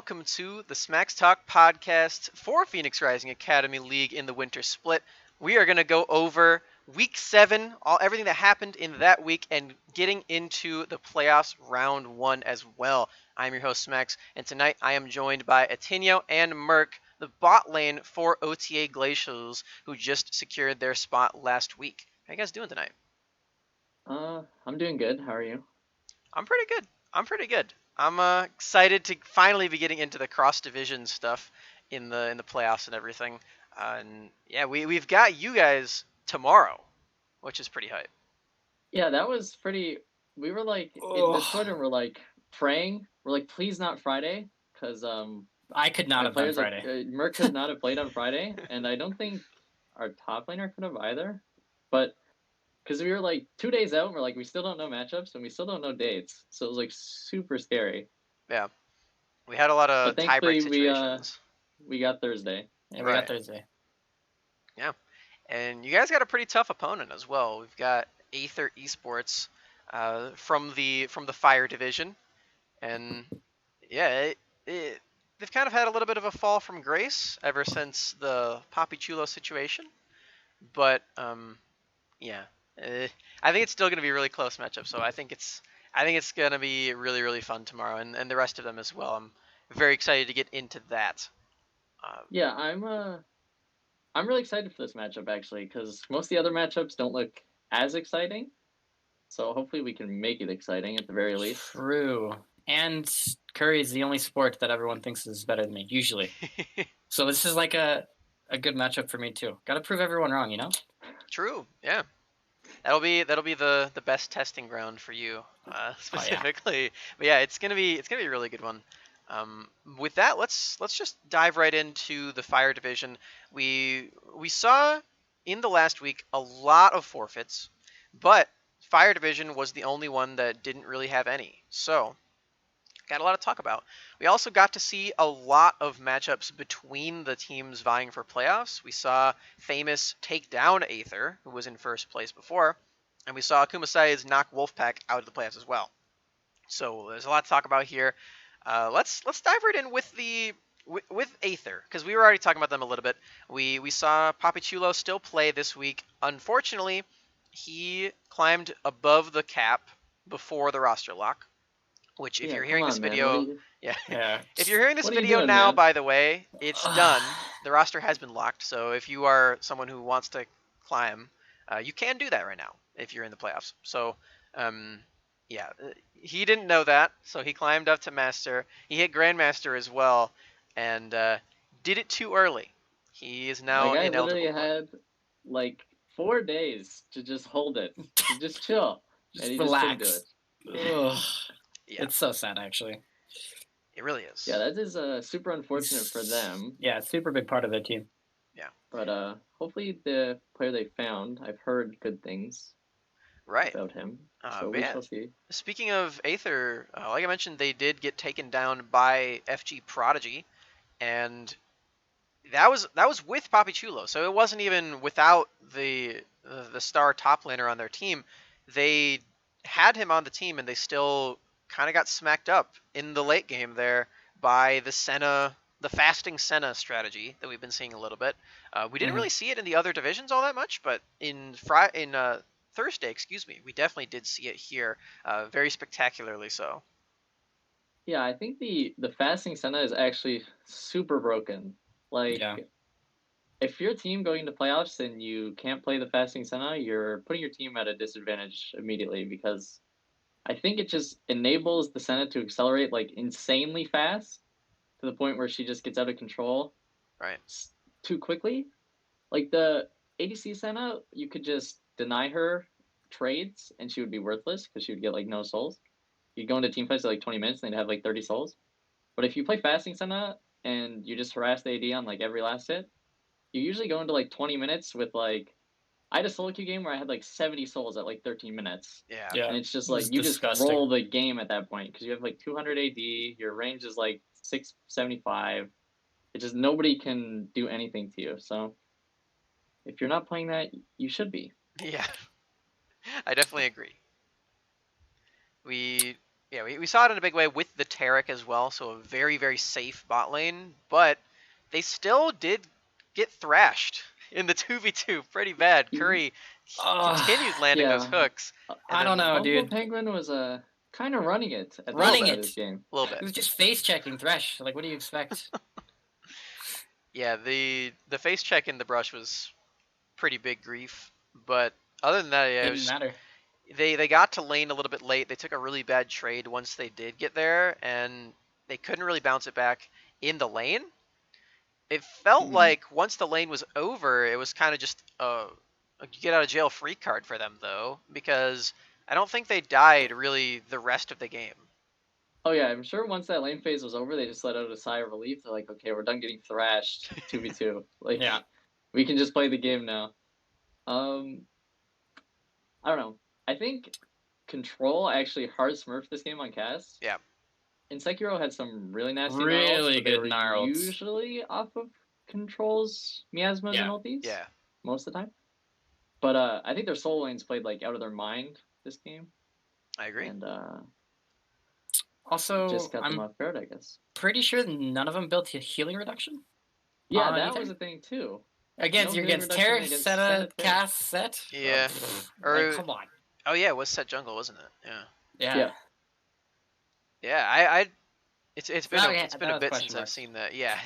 welcome to the SmaxTalk Podcast for Phoenix Rising Academy League in the winter split. We are going to go over Week 7, everything that happened in that week, and getting into the playoffs round 1 as well. I'm your host, Smax, and tonight I am joined by Atinyo and Murk, the bot lane for OTA Glacials, who just secured their spot last week. How you guys doing tonight? I'm doing good. How are you? I'm pretty good. I'm excited to finally be getting into the cross division stuff in the playoffs and everything. And yeah, we've got you guys tomorrow, which is pretty hype. Yeah, that was pretty. We were like in Discord and we're like praying. We're like, please not Friday, because I could not have done Friday. Murk could not have played on Friday, and I don't think our top laner could have either. But because we were like 2 days out, and we're like, we still don't know matchups and we still don't know dates, so it was like super scary. Yeah, we had a lot of tiebreak situations. We got Thursday. Yeah, we got Thursday. Yeah, and you guys got a pretty tough opponent as well. We've got Aether Esports from the Fire division, and yeah, they've kind of had a little bit of a fall from grace ever since the Papi Chulo situation. But yeah, I think it's still going to be a really close matchup. So I think it's going to be really, really fun tomorrow, and the rest of them as well. I'm very excited to get into that. Yeah, I'm really excited for this matchup actually, because most of the other matchups don't look as exciting. So hopefully we can make it exciting at the very least. True. And Curry is the only sport that everyone thinks is better than me, usually. So this is like a good matchup for me too. Got to prove everyone wrong, you know? True. Yeah. That'll be the best testing ground for you specifically. Oh, yeah. But yeah, it's gonna be a really good one. With that, let's just dive right into the Fire division. We saw in the last week a lot of forfeits, but Fire division was the only one that didn't really have any. So got a lot to talk about. We also got to see a lot of matchups between the teams vying for playoffs. We saw Famous take down Aether, who was in first place before, and we saw Akumasai's knock Wolfpack out of the playoffs as well. So there's a lot to talk about here. Let's dive right in with Aether, because we were already talking about them a little bit. We saw Papi Chulo still play this week. Unfortunately, he climbed above the cap before the roster lock. Which, if you're hearing this video, if you're hearing this video now, man? By the way, it's done. The roster has been locked. So if you are someone who wants to climb, you can do that right now if you're in the playoffs. So, yeah, he didn't know that, so he climbed up to Master. He hit Grandmaster as well, and did it too early. He is now ineligible. I literally had like 4 days to just hold it, to just chill, just and he relax. Just couldn't do it. Yeah. It's so sad, actually. It really is. Yeah, that is super unfortunate for them. Yeah, it's a super big part of their team. Yeah. But hopefully the player they found, I've heard good things about him. So we shall see. Speaking of Aether, like I mentioned, they did get taken down by FG Prodigy, and that was with Papi Chulo. So it wasn't even without the star top laner on their team. They had him on the team, and they still kind of got smacked up in the late game there by the fasting Senna strategy that we've been seeing a little bit. We didn't really see it in the other divisions all that much, but in Thursday, we definitely did see it here, very spectacularly so. Yeah, I think the fasting Senna is actually super broken. Like, if your team going into playoffs and you can't play the fasting Senna, you're putting your team at a disadvantage immediately, because I think it just enables the Senna to accelerate like insanely fast to the point where she just gets out of control too quickly. Like the ADC Senna, you could just deny her trades and she would be worthless because she would get like no souls. You'd go into team fights at like 20 minutes and they'd have like 30 souls. But if you play fasting Senna and you just harass the AD on like every last hit, you usually go into like 20 minutes with like, I had a solo queue game where I had like 70 souls at like 13 minutes. Yeah. And it's just like, you disgusting. Just roll the game at that point because you have like 200 AD, your range is like 675. It just, nobody can do anything to you. So if you're not playing that, you should be. Yeah. I definitely agree. Yeah, we saw it in a big way with the Taric as well, so a very, very safe bot lane, but they still did get thrashed in the 2v2 pretty bad. Curry continued landing those hooks. I don't know, dude. Penguin was kind of running it at the Running end it. of this game. A little bit. It was just face checking Thresh. Like, what do you expect? Yeah, the face check in the brush was pretty big grief, but other than that, yeah, Didn't matter. They got to lane a little bit late. They took a really bad trade once they did get there, and they couldn't really bounce it back in the lane. It felt like once the lane was over, it was kind of just a get out of jail free card for them, though, because I don't think they died really the rest of the game. Oh yeah, I'm sure once that lane phase was over, they just let out a sigh of relief. They're like, okay, we're done getting thrashed 2v2. Like, yeah, we can just play the game now. I don't know. I think Control actually hard smurfed this game on cast. Yeah. And Sekiro had some really nasty really gnarls, good gnarls. Usually off of Control's miasmas and ultis. Yeah. Most of the time. But I think their soul lanes played like out of their mind this game. I agree. And also, just got them off guard, I guess. Pretty sure none of them built a healing reduction. Yeah, that was a thing too. Against Terra, Senna, Cass, Set. Yeah. Like, come on. Oh yeah, it was Set jungle, wasn't it? Yeah. Yeah. It's been a bit since I've seen that. Yeah.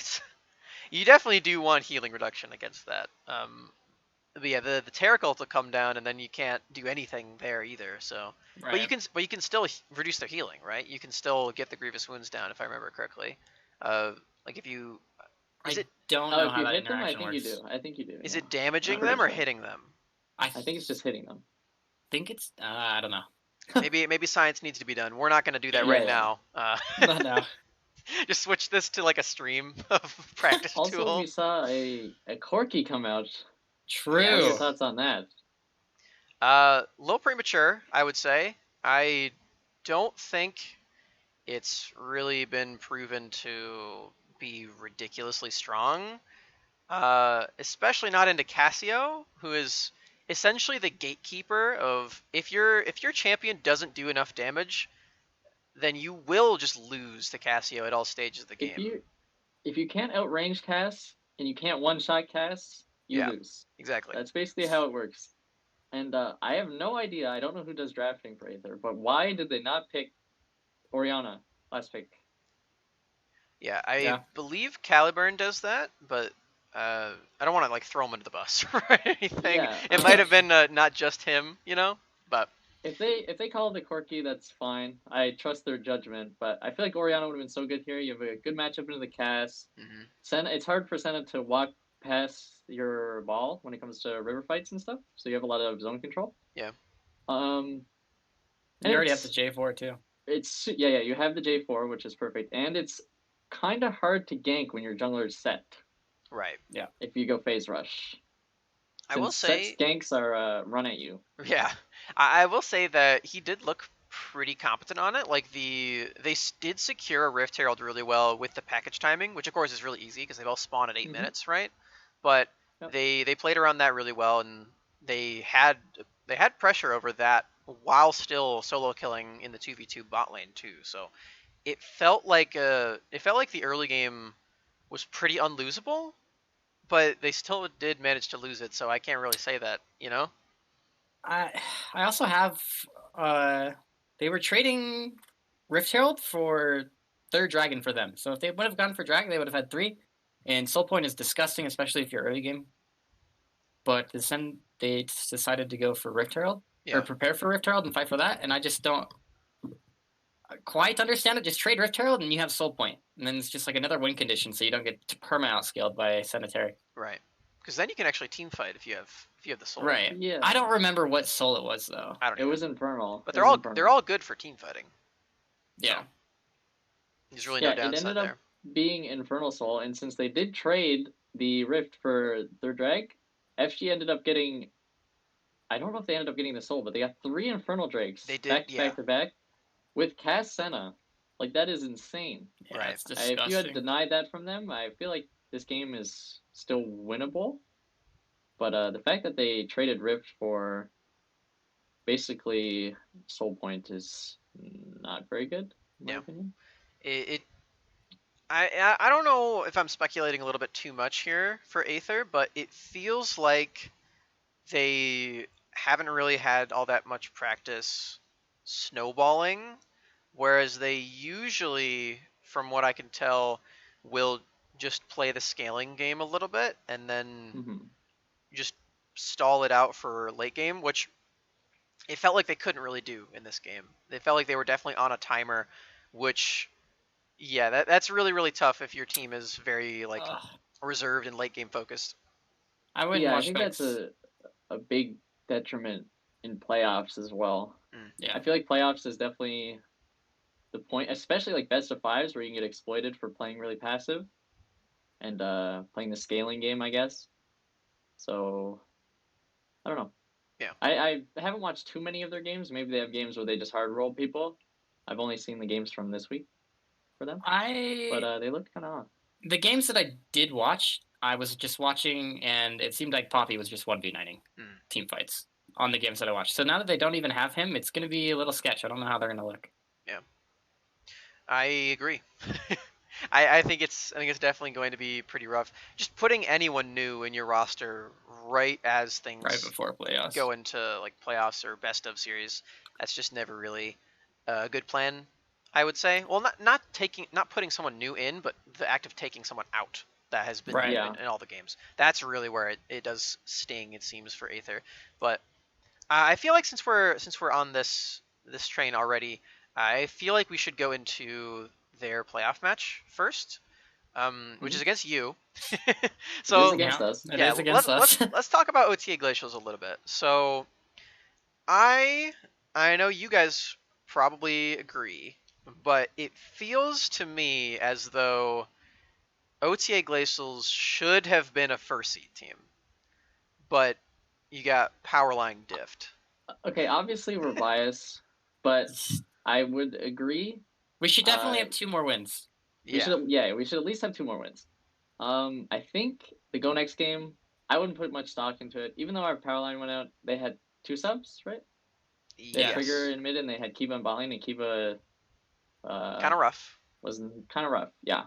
You definitely do want healing reduction against that. But yeah, the Taric ult will come down, and then you can't do anything there either. So, right. but you can still reduce their healing, right? You can still get the grievous wounds down, if I remember correctly. Like if you, don't know how that hit them, interaction works. I think you do. Is it damaging them or hitting them? I think it's just hitting them. Think it's I don't know. maybe science needs to be done. We're not going to do that right now. No. Just switch this to like a stream of practice also, tool. Also, we saw a Corki come out. True. Yeah, what are your thoughts on that? Little premature, I would say. I don't think it's really been proven to be ridiculously strong. Especially not into Cassio, who is essentially the gatekeeper of if your champion doesn't do enough damage, then you will just lose to Cassio at all stages of the game. If you can't outrange Cass and you can't one-shot Cass, you lose. Exactly. That's basically how it works. And I have no idea. I don't know who does drafting for Aether, but why did they not pick Orianna last pick? Yeah, I believe Caliburn does that, but I don't want to like throw him under the bus or anything. Yeah. It might have been not just him, but if they call it the Corki, that's fine. I trust their judgment, but I feel like Orianna would have been so good here. You have a good matchup into the Cass. Senna, it's hard for Senna to walk past your ball when it comes to river fights and stuff, so you have a lot of zone control. Yeah. You already have the J4 too. It's you have the J4, which is perfect, and it's kind of hard to gank when your jungler is set. Right. Yeah. If you go phase rush. I will say ganks are run at you. Yeah, I will say that he did look pretty competent on it. Like they did secure a Rift Herald really well with the package timing, which of course is really easy because they all spawn at 8 minutes, right? But they played around that really well, and they had pressure over that while still solo killing in the 2v2 bot lane too. So it felt like the early game was pretty unlosable, but they still did manage to lose it. So I can't really say that, I also have they were trading Rift Herald for third dragon for them. So if they would have gone for dragon, they would have had 3. And soul point is disgusting, especially if you're early game. But then they decided to go for Rift Herald or prepare for Rift Herald and fight for that. And I just don't quite understand it. Just trade Rift Herald and you have soul point, and then it's just like another win condition, so you don't get perma outscaled by Sanitary. Right. Because then you can actually team fight if you have the soul. Right. Yeah. I don't remember what soul it was though. I don't know. It was infernal. But they're all good for team fighting. Yeah. So, there's really no downside it ended there. Up being infernal soul, and since they did trade the rift for their drag, FG ended up getting. I don't know if they ended up getting the soul, but they got 3 infernal drakes. They did, back to back, with Cass Senna. Like that is insane. Yeah, right. It's disgusting. If you had denied that from them, I feel like this game is still winnable. But the fact that they traded Rift for basically Soul Point is not very good, in my opinion. I don't know if I'm speculating a little bit too much here for Aether, but it feels like they haven't really had all that much practice snowballing, whereas they usually, from what I can tell, will just play the scaling game a little bit and then just stall it out for late game, which it felt like they couldn't really do in this game. They felt like they were definitely on a timer, which, yeah, that's really, really tough if your team is very like reserved and late game focused. I wouldn't watch I think that's a big detriment in playoffs as well. Yeah. I feel like playoffs is definitely the point, especially like best of fives where you can get exploited for playing really passive and playing the scaling game, I guess. So I don't know. Yeah. I haven't watched too many of their games. Maybe they have games where they just hard roll people. I've only seen the games from this week for them. But they looked kind of off. The games that I did watch, I was just watching, and it seemed like Poppy was just 1v9ing team fights on the games that I watched. So now that they don't even have him, it's going to be a little sketch. I don't know how they're going to look. Yeah, I agree. I think it's definitely going to be pretty rough. Just putting anyone new in your roster right as things before playoffs go into like playoffs or best of series, that's just never really a good plan, I would say. Well, not putting someone new in, but the act of taking someone out that has been new in all the games. That's really where it does sting, it seems, for Aether. But I feel like since we're on this train already, I feel like we should go into their playoff match first, which is against you. So it is against us. It is against us. Let's talk about OTA Glacials a little bit. So I know you guys probably agree, but it feels to me as though OTA Glacials should have been a first seed team, but you got Powerline diffed. Okay, obviously we're biased, but I would agree. We should definitely have 2 more wins. We should at least have 2 more wins. I think the Go Next game, I wouldn't put much stock into it. Even though our power line went out, they had 2 subs, right? They had Trigger in mid, and they had Kiba and Botling, and Kiba kind of rough. Was kind of rough, yeah.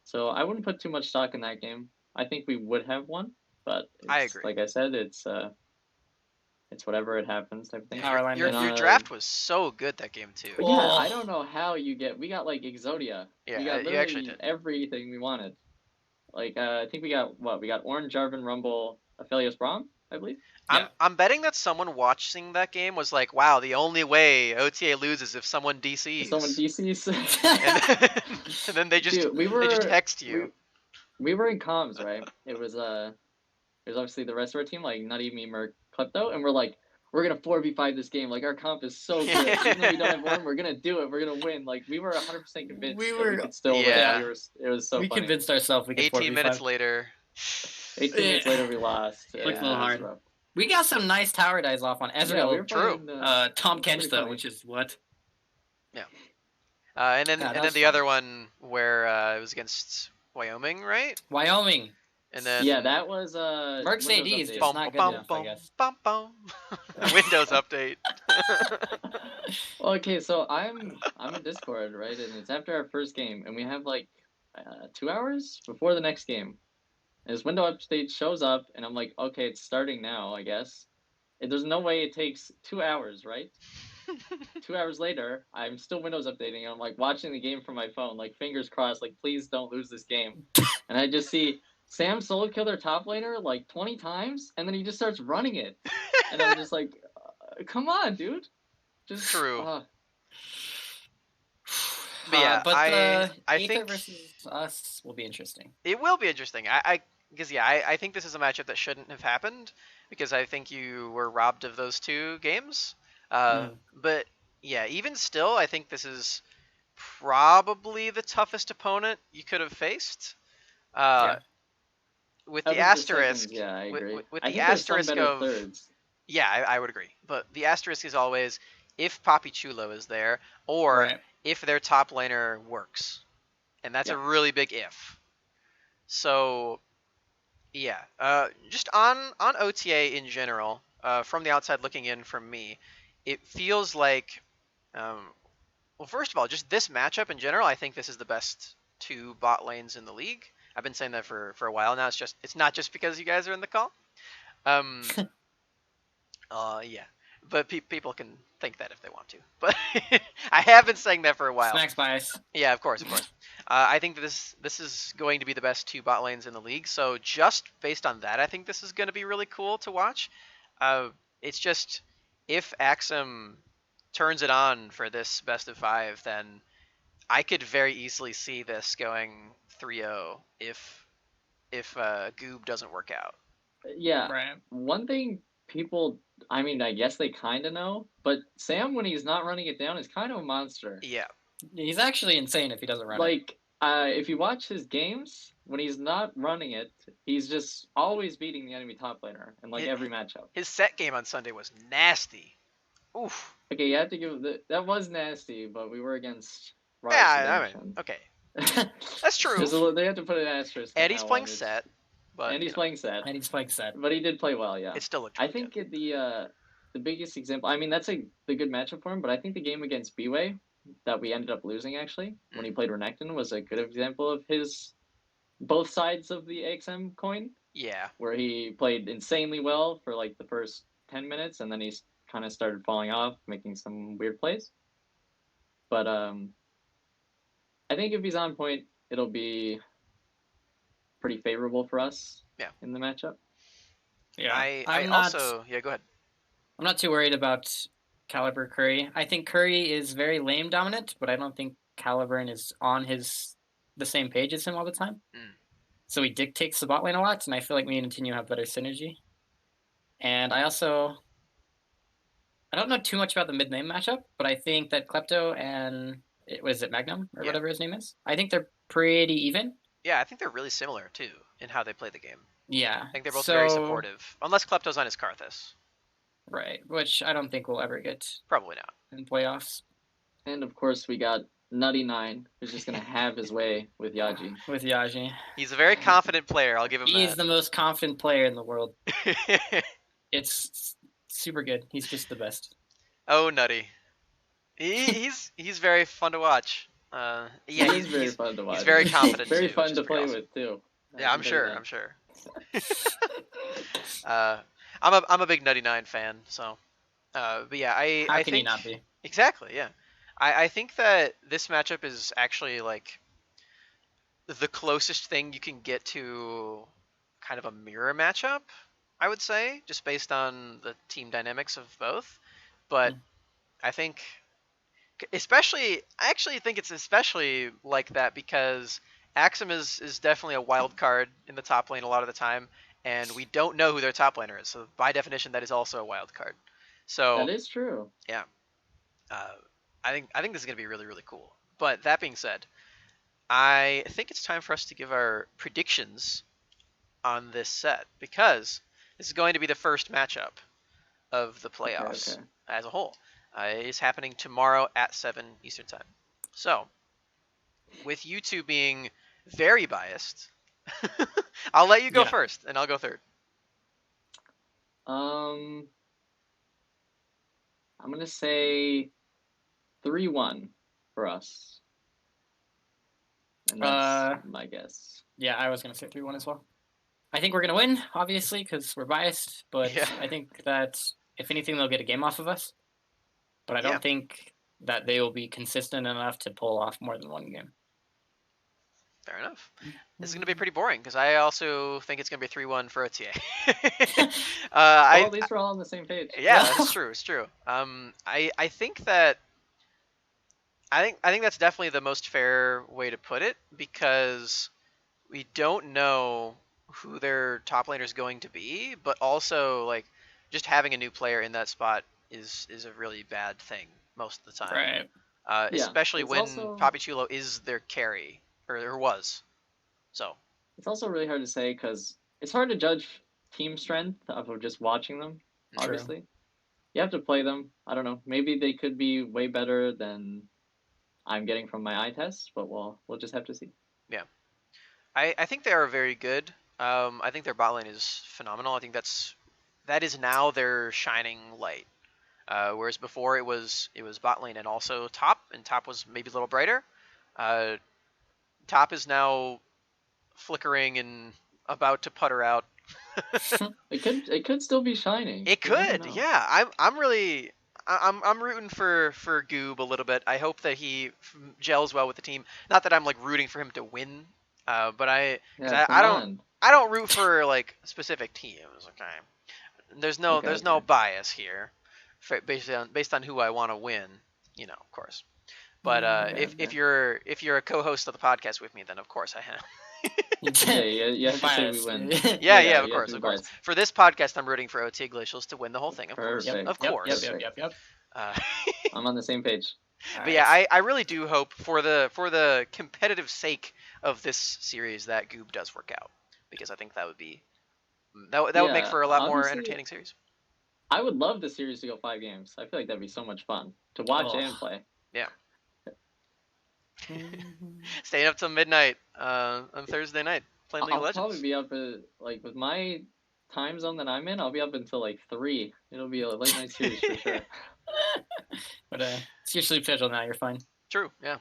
So I wouldn't put too much stock in that game. I think we would have won, but I agree. Like I said, it's whatever it happens type of thing. Your draft was so good that game too. Yeah, I don't know how we got like Exodia. Yeah, we got you actually did everything we wanted. Like I think we got Orange, Jarvan, Rumble, Aphelios, Braum, I believe. I'm betting that someone watching that game was like, wow, the only way OTA loses if someone DCs. and then they just text you. We were in comms, right? It was obviously the rest of our team, like not even me, Murk, Klepto, and we're like, we're gonna 4v5 this game. Like our comp is so good. Even though we don't have one, we're gonna do it. We're gonna win. Like we were 100% convinced we could still win. It was so funny. We convinced ourselves we could 18 minutes later. 18 minutes later we lost. Looked a little hard. Rough. We got some nice tower dives off on Ezreal. Yeah, true. Tom Kench though, which is what? Yeah. And then the other one where it was against Wyoming, right? Wyoming. And then that was Murk's AD is just not good enough, I guess. Windows update. Okay, so I'm in Discord, right? And it's after our first game, and we have like 2 hours before the next game. And this window update shows up, and I'm like, okay, it's starting now, I guess. And there's no way it takes 2 hours, right? 2 hours later, I'm still Windows updating, and I'm like watching the game from my phone, like fingers crossed, like please don't lose this game. And I just see Sam solo kill their top laner like 20 times, and then he just starts running it. And I'm just like, come on, dude. Just true. But yeah, I think versus us will be interesting. It will be interesting. I think this is a matchup that shouldn't have happened because I think you were robbed of those 2 games. But yeah, even still, I think this is probably the toughest opponent you could have faced. With the asterisk, I agree. With the asterisk of thirds. Yeah, I would agree. But the asterisk is always if Papi Chulo is there or if their top laner works, and that's a really big if. So, yeah, just on OTA in general, from the outside looking in from me, it feels like, well, first of all, just this matchup in general, I think this is the best 2 bot lanes in the league. I've been saying that for a while now. It's not just because you guys are in the call. Yeah, but people can think that if they want to. But I have been saying that for a while. Smax bias. Yeah, of course. I think this is going to be the best 2 bot lanes in the league. So just based on that, I think this is going to be really cool to watch. It's just if Axum turns it on for this best of 5, then I could very easily see this going 3-0 if Goob doesn't work out. Yeah. Right. One thing people, I mean, I guess they kind of know, but Sam, when he's not running it down, is kind of a monster. Yeah. He's actually insane if he doesn't run it. Like, if you watch his games, when he's not running it, he's just always beating the enemy top laner in like every matchup. His set game on Sunday was nasty. Oof. Okay, you have to give that was nasty, but we were against. Yeah, I mean, okay, that's true. They have to put an asterisk. And he's playing set, but and he's playing set. And he's playing set. But he did play well, yeah. It still looked. Really I think good. The biggest example. I mean, that's the good matchup for him. But I think the game against B-Way that we ended up losing actually when he played Renekton was a good example of his both sides of the AXM coin. Yeah. Where he played insanely well for like the first 10 minutes, and then he's kind of started falling off, making some weird plays. But I think if he's on point, it'll be pretty favorable for us. Yeah. In the matchup. Yeah. I also go ahead. I'm not too worried about Caliber Curry. I think Curry is very lane dominant, but I don't think Caliburn is on the same page as him all the time. So he dictates the bot lane a lot, and I feel like me and Atinyo have better synergy. And I don't know too much about the mid-lane matchup, but I think that Klepto and Magnum or whatever his name is? I think they're pretty even. Yeah, I think they're really similar too in how they play the game. Yeah. I think they're both very supportive, unless Klepto's on his Karthus. Right, which I don't think we'll ever get. Probably not. In playoffs. And of course we got Nutty9, who's just going to have his way with Yaji. With Yaji. He's a very confident player, I'll give him that. He's the most confident player in the world. It's super good. He's just the best. Oh, Nutty. He's very fun to watch. Yeah, he's very fun to watch. He's very confident very too, fun to play with too. Yeah, I'm sure. I'm a big Nutty9 fan, so. But yeah, I How think can you not be? Exactly. Yeah, I think that this matchup is actually like the closest thing you can get to kind of a mirror matchup, I would say, just based on the team dynamics of both. But I think I actually think it's especially like that because Axum is definitely a wild card in the top lane a lot of the time, and we don't know who their top laner is. So by definition, that is also a wild card. So that is true. Yeah. I think this is gonna be really, really cool. But that being said, I think it's time for us to give our predictions on this set because this is going to be the first matchup of the playoffs as a whole. It's happening tomorrow at 7 Eastern Time. So, with you two being very biased, I'll let you go first, and I'll go third. I'm gonna say 3-1 for us. And that's my guess. Yeah, I was gonna say 3-1 as well. I think we're gonna win, obviously, because we're biased. But I think that if anything, they'll get a game off of us. But I don't think that they will be consistent enough to pull off more than one game. Fair enough. This is going to be pretty boring because I also think it's going to be 3-1 for OTA. Well, at least we're all on the same page. Yeah, that's true. It's true. I think that I think that's definitely the most fair way to put it because we don't know who their top laner is going to be, but also like just having a new player in that spot is a really bad thing most of the time. Right. Especially when Papi Chulo is their carry or was. So it's also really hard to say because it's hard to judge team strength of just watching them. Obviously, you have to play them. I don't know. Maybe they could be way better than I'm getting from my eye test, but we'll just have to see. Yeah, I think they are very good. I think their bot lane is phenomenal. I think that is now their shining light. Whereas before it was bot lane and also top, and top was maybe a little brighter. Top is now flickering and about to putter out. It could still be shining. It could, yeah. I'm rooting for Goob a little bit. I hope that he gels well with the team. Not that I'm like rooting for him to win, but I don't root for like specific teams. Okay, there's no bias here, based on who I want to win. Of course. But if you're a co-host of the podcast with me, then of course I have. You have to say we win. Yeah, of course. For this podcast, I'm rooting for OTAG Glacials to win the whole thing, of course. Perfect. Of course. Yep. I'm on the same page. But yeah, I really do hope for the competitive sake of this series that Goob does work out, because I think that would be would make for a lot more entertaining series. I would love the series to go 5 games. I feel like that'd be so much fun to watch and play. Yeah. Staying up till midnight on Thursday night playing League of Legends. I'll probably be up with my time zone that I'm in. I'll be up until like 3. It'll be a late night series for sure. But it's your sleep schedule now. You're fine. True. Yeah.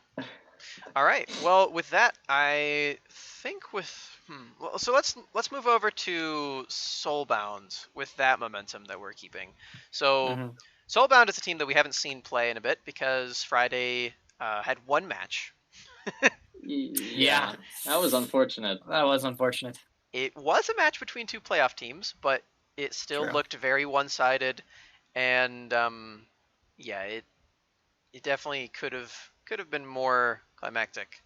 All right. Well, with that, I think so let's move over to Soulbound with that momentum that we're keeping. So Soulbound is a team that we haven't seen play in a bit because Friday had one match. Yeah, that was unfortunate. It was a match between 2 playoff teams, but it still looked very one-sided, and it definitely could have been more climactic.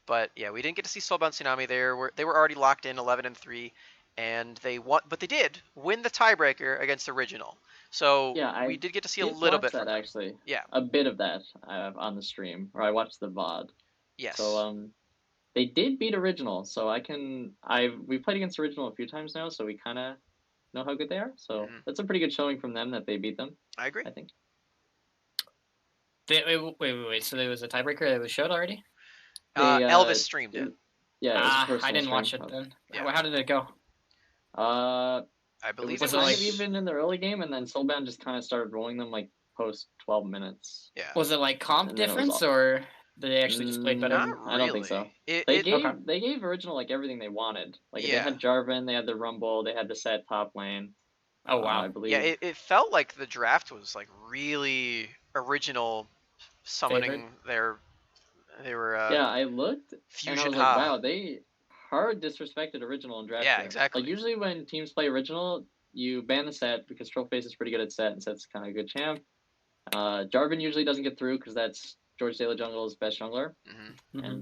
But yeah, we didn't get to see Soulbound Tsunami. They were already locked in 11-3, and they won. But they did win the tiebreaker against Original. So we did get to see a little bit of that actually. Yeah, a bit of that on the stream, or I watched the VOD. Yes. So they did beat Original. So we played against Original a few times now, so we kind of know how good they are. So that's a pretty good showing from them that they beat them. I agree. I think. Wait. So there was a tiebreaker that was showed already? Elvis streamed it. Yeah, I didn't watch it then. Yeah. How did it go? I believe it was even in the early game, and then Soulbound just kind of started rolling them like post 12 minutes. Yeah. Was it like comp difference, or did they actually just play better? Not really. I don't think so. They gave Original like everything they wanted. Like they had Jarvan, they had the Rumble, they had the set top lane. Oh wow! I believe. Yeah, it felt like the draft was like really Original summoning they were I looked Fusion and I was like, wow, they hard disrespected Original in draft. Yeah, exactly. Like usually when teams play Original, you ban the set because Trollface is pretty good at set, and set's kind of a good champ. Jarvan usually doesn't get through because that's George De La Jungle's best jungler, and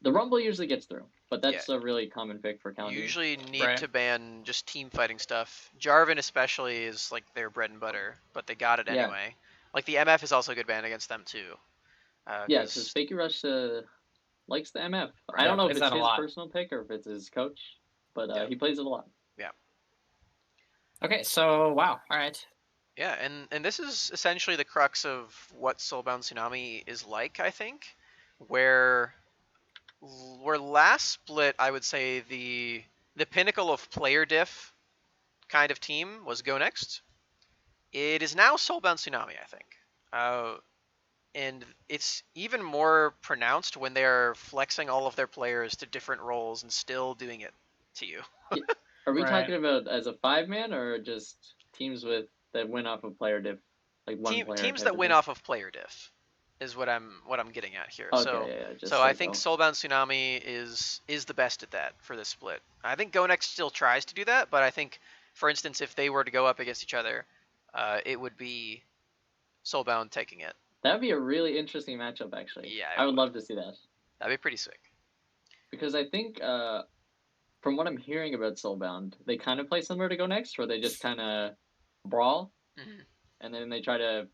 the Rumble usually gets through, but that's a really common pick for Calendar. You usually need to ban just team fighting stuff. Jarvan especially is like their bread and butter, but they got it anyway. Like the MF is also a good ban against them too. Because Fakey Rush likes the MF. I don't know if it's his personal pick or if it's his coach, but he plays it a lot. Yeah. Okay, so wow, all right. Yeah, and this is essentially the crux of what Soulbound Tsunami is like, I think, where last split, I would say the pinnacle of player diff kind of team was Go Next. It is now Soulbound Tsunami, I think. And it's even more pronounced when they're flexing all of their players to different roles and still doing it to you. Are we talking about as a 5-man or just teams that win off of player diff, like one player? Teams that win off of player diff is what I'm getting at here. Okay, so I think Soulbound Tsunami is the best at that for this split. I think Go Next still tries to do that, but I think, for instance, if they were to go up against each other, it would be Soulbound taking it. That would be a really interesting matchup, actually. Yeah, I would love to see that. That'd be pretty sick. Because I think, from what I'm hearing about Soulbound, they kind of play similar to Go Next, where they just kind of brawl, and then they try to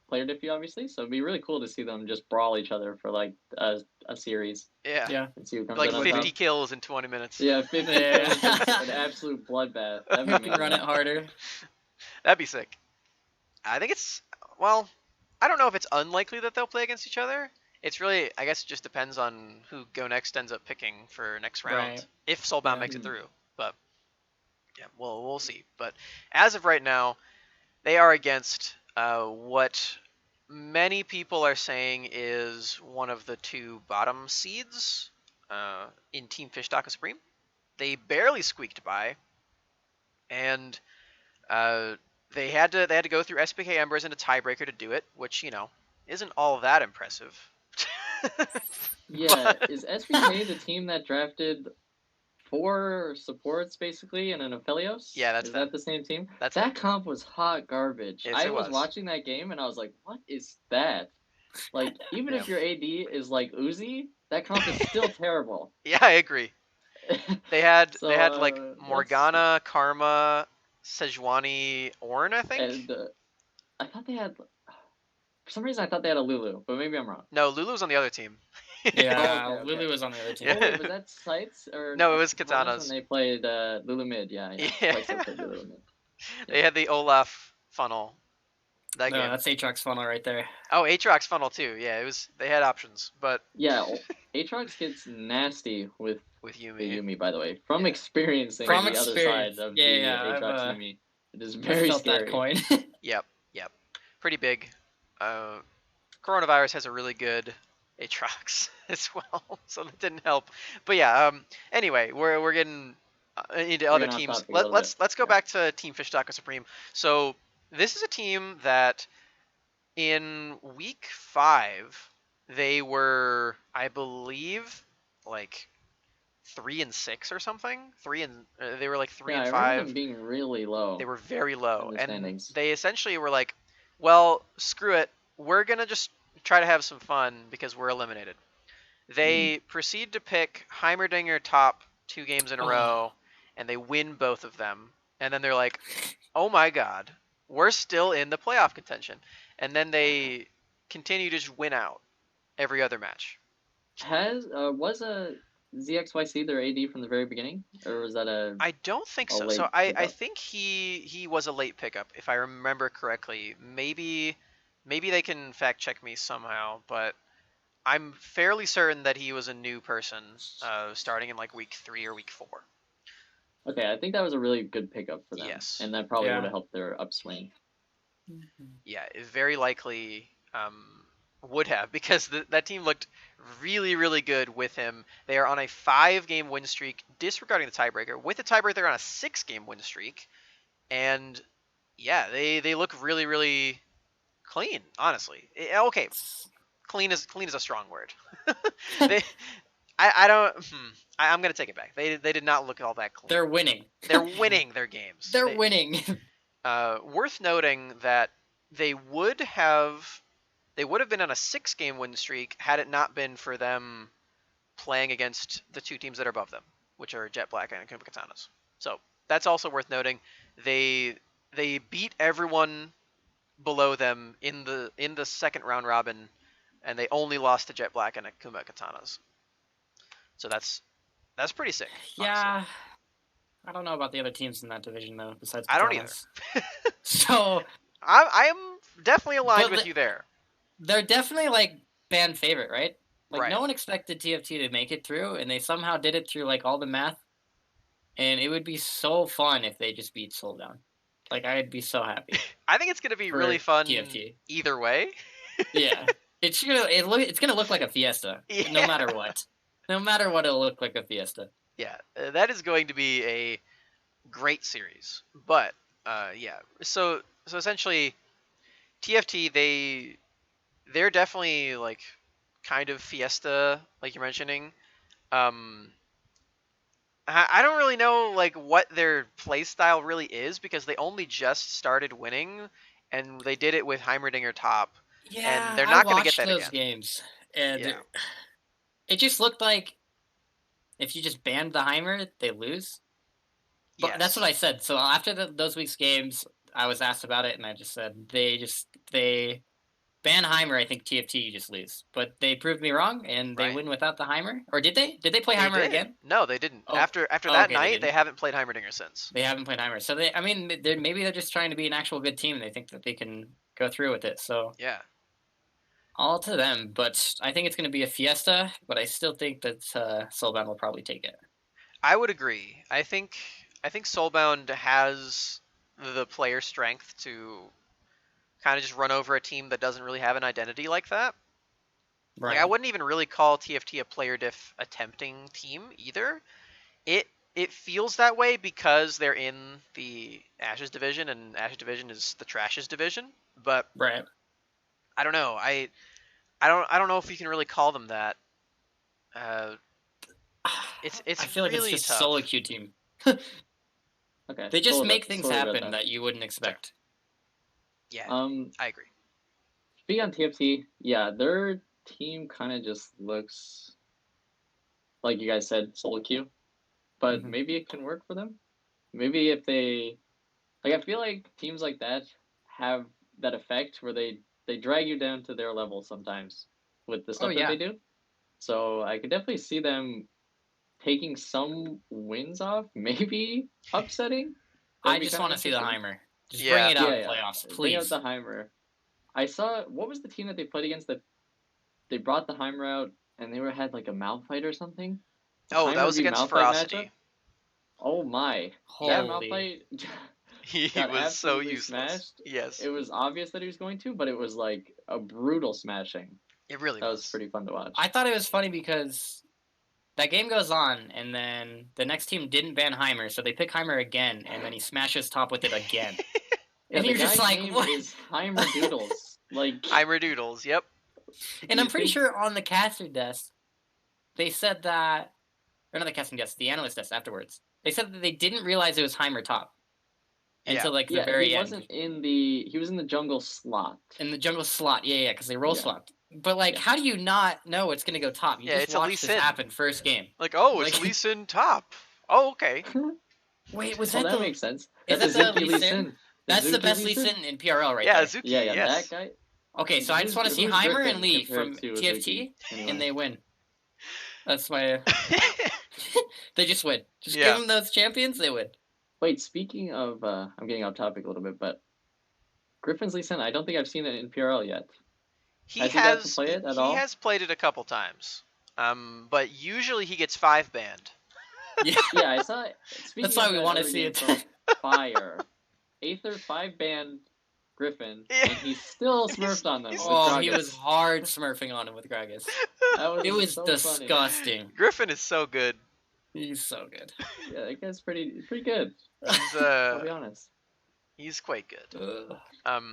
player diffy, obviously. So it'd be really cool to see them just brawl each other for like a series. Yeah. And see who comes like out 50 kills in 20 minutes. Yeah, 50 kills. An absolute bloodbath. That'd be run it harder. That'd be sick. I think I don't know if it's unlikely that they'll play against each other. It's really, I guess it just depends on who Go Next ends up picking for next round. Right. If Soulbound makes it through. But yeah, we'll see. But as of right now, they are against what many people are saying is one of the 2 bottom seeds in Team Fish Taco Supreme. They barely squeaked by, and they had to go through SPK Embers in a tiebreaker to do it, which isn't all that impressive. Yeah, is SPK the team that drafted 4 supports basically and an Aphelios? Yeah, that's Is them. that the same team? That comp was hot garbage. Yes, I it was was. watching that game and I was like, what is that? Like, even if your AD is like Uzi, that comp is still terrible. Yeah, I agree. They had So, like Morgana, Karma, Sejuani, Ornn, I think. And I thought they had. For some reason, I thought they had a Lulu, but maybe I'm wrong. No, Lulu's on the other team. Yeah, okay. Lulu was on the other team. Oh wait, was that Sights or No, it was Katana's. when they played Lulu mid? Yeah. Sights played Lulu mid. They had the Olaf funnel. That No, game. that's Aatrox funnel right there. Oh, Aatrox funnel too. Yeah, it was. They had options, but yeah, Aatrox gets nasty with Yumi. The Yumi, by the way, from experiencing the other side of the Aatrox Yumi, it is very scary. That coin. Yep, pretty big. Coronavirus has a really good Aatrox as well, so that didn't help. But yeah, anyway, we're getting into other teams. Let's go back to Team Fish Taco Supreme. So this is a team that in week 5 they were, I believe, like 3-6 or something. They were like 3-5. I remember them being really low. They were very low, and the they essentially were like, "Well, screw it. We're gonna just try to have some fun because we're eliminated." They proceed to pick Heimerdinger top 2 games in a row, and they win both of them. And then they're like, "Oh my god, we're still in the playoff contention." And then they continue to just win out every other match. Was a ZXYC their AD from the very beginning, or was that a? I don't think so. So I think he was a late pickup, if I remember correctly. Maybe they can fact check me somehow, but I'm fairly certain that he was a new person, starting in like week 3 or week 4. Okay, I think that was a really good pickup for them. Yes, and that probably would have helped their upswing. Yeah, it very likely would have, because that team looked really, really good with him. They are on a 5-game win streak, disregarding the tiebreaker. With the tiebreaker, they're on a 6-game win streak, and yeah, they look really, really clean. Honestly, okay, clean is a strong word. I'm gonna take it back. They did not look all that clean. They're winning. They're winning their games. They're winning. Worth noting that they would have been on a 6-game win streak had it not been for them playing against the 2 teams that are above them, which are Jet Black and Akuma Katanas. So that's also worth noting. They beat everyone below them in the second round robin, and they only lost to Jet Black and Akuma Katanas. So that's pretty sick. Yeah. Honestly. I don't know about the other teams in that division though. Besides Katanas. I don't either. So I am definitely aligned with you there. They're definitely like fan favorite, right? Like right. No one expected TFT to make it through, and they somehow did it through like all the math. And it would be so fun if they just beat Soulbound. Like I'd be so happy. I think it's gonna be really fun TFT. Either way. Yeah, it's gonna look like a fiesta, no matter what. No matter what, it'll look like a fiesta. Yeah, that is going to be a great series. But yeah, so essentially, TFT they're definitely like kind of fiesta, like you're mentioning. I don't really know like what their play style really is, because they only just started winning, and they did it with Heimerdinger top. Yeah, and they're not going to get that those again. games, and it just looked like if you just banned the Heimer, they lose. But that's what I said. So after those week's games, I was asked about it, and I just said they ban Heimer. I think TFT just lose, but they proved me wrong, and they win without the Heimer. Or did they? Did they play Heimer again? No, they didn't. Oh. After that night, they haven't played Heimerdinger since. They haven't played Heimer. So maybe they're just trying to be an actual good team, and they think that they can go through with it. So yeah. All to them, but I think it's going to be a fiesta, but I still think that Soulbound will probably take it. I would agree. I think Soulbound has the player strength to kind of just run over a team that doesn't really have an identity like that. Right. Like I wouldn't even really call TFT a player diff attempting team either. It feels that way because they're in the Ashes division, and Ashes division is the trashes division. But right. I don't know. I don't know if you can really call them that. It's I feel like really it's just tough. solo queue team. Okay. They just totally make about- things totally about happen that. that you wouldn't expect. Yeah, I agree. Speaking on TFT, yeah, their team kind of just looks like you guys said, solo queue, but Mhm. maybe it can work for them. Maybe if they like, I feel like teams like that have that effect where they drag you down to their level sometimes with the stuff that yeah. they do. So I could definitely see them taking some wins off, maybe upsetting. I That'd be just kinda want to see the interesting. Heimer. Just Yeah. bring it out Yeah, in yeah. playoffs, Bring out please. the Heimer. I saw what was the team that they played against that they brought the Heimer out and they had like a Malphite or something. The Oh, that Heimer was v against Malphite Ferocity. matchup. Oh my! That Holy. Malphite He got was so absolutely useless. smashed. Yes, It was obvious that he was going to, but it was like a brutal smashing. it really That was pretty fun to watch. I thought it was funny because that game goes on, and then the next team didn't ban Heimer, so they pick Heimer again, and then he smashes top with it again. Yeah, And the you're just guy's like, name what? is Heimer Doodles. Like Heimer Doodles. Yep. And you I'm pretty think- sure on the caster desk, they said that, or not the casting desk, the analyst desk afterwards, they said that they didn't realize it was Heimer top until like the yeah, very he end. wasn't in the. He was in the jungle slot. In the jungle slot, yeah, because they roll Yeah. swapped. But like, Yeah. how do you not know it's gonna go top? You Yeah, just it's a Lee watched this Sin. happen first game. Like, oh, it's Like- Lee Sin top. Oh, okay. Wait, was Well, that that the? makes sense. Is That's that the Azuki Lee Lee Sin? Sin. That's the Azuki best Lee Lee Sin. Sin in PRL right Yeah, there. Azuki. Yeah, Yes. that guy. Okay, so I just want to see Who's Heimer Griffin and Lee from compared to TFT, Azuki? Anyway. and they win. That's my. They just win. Just Yeah. give them those champions, they win. Wait, speaking of, I'm getting off topic a little bit, but Griffin's Lee Sin, I don't think I've seen it in PRL yet. He Has he got to play it at all? He has played it a couple times. But usually he gets 5 banned. Yeah. Yeah, I saw it. Speaking That's why of we that wanna other see game it. from Fire. Aether 5 banned Griffin, and he still smurfed on them. with Oh, he Gragas. was hard smurfing on him with Gragas. It was so disgusting. Griffin is so good. He's so good. Funny. Yeah, that guy's pretty good. He's I'll be honest. he's quite good. Ugh.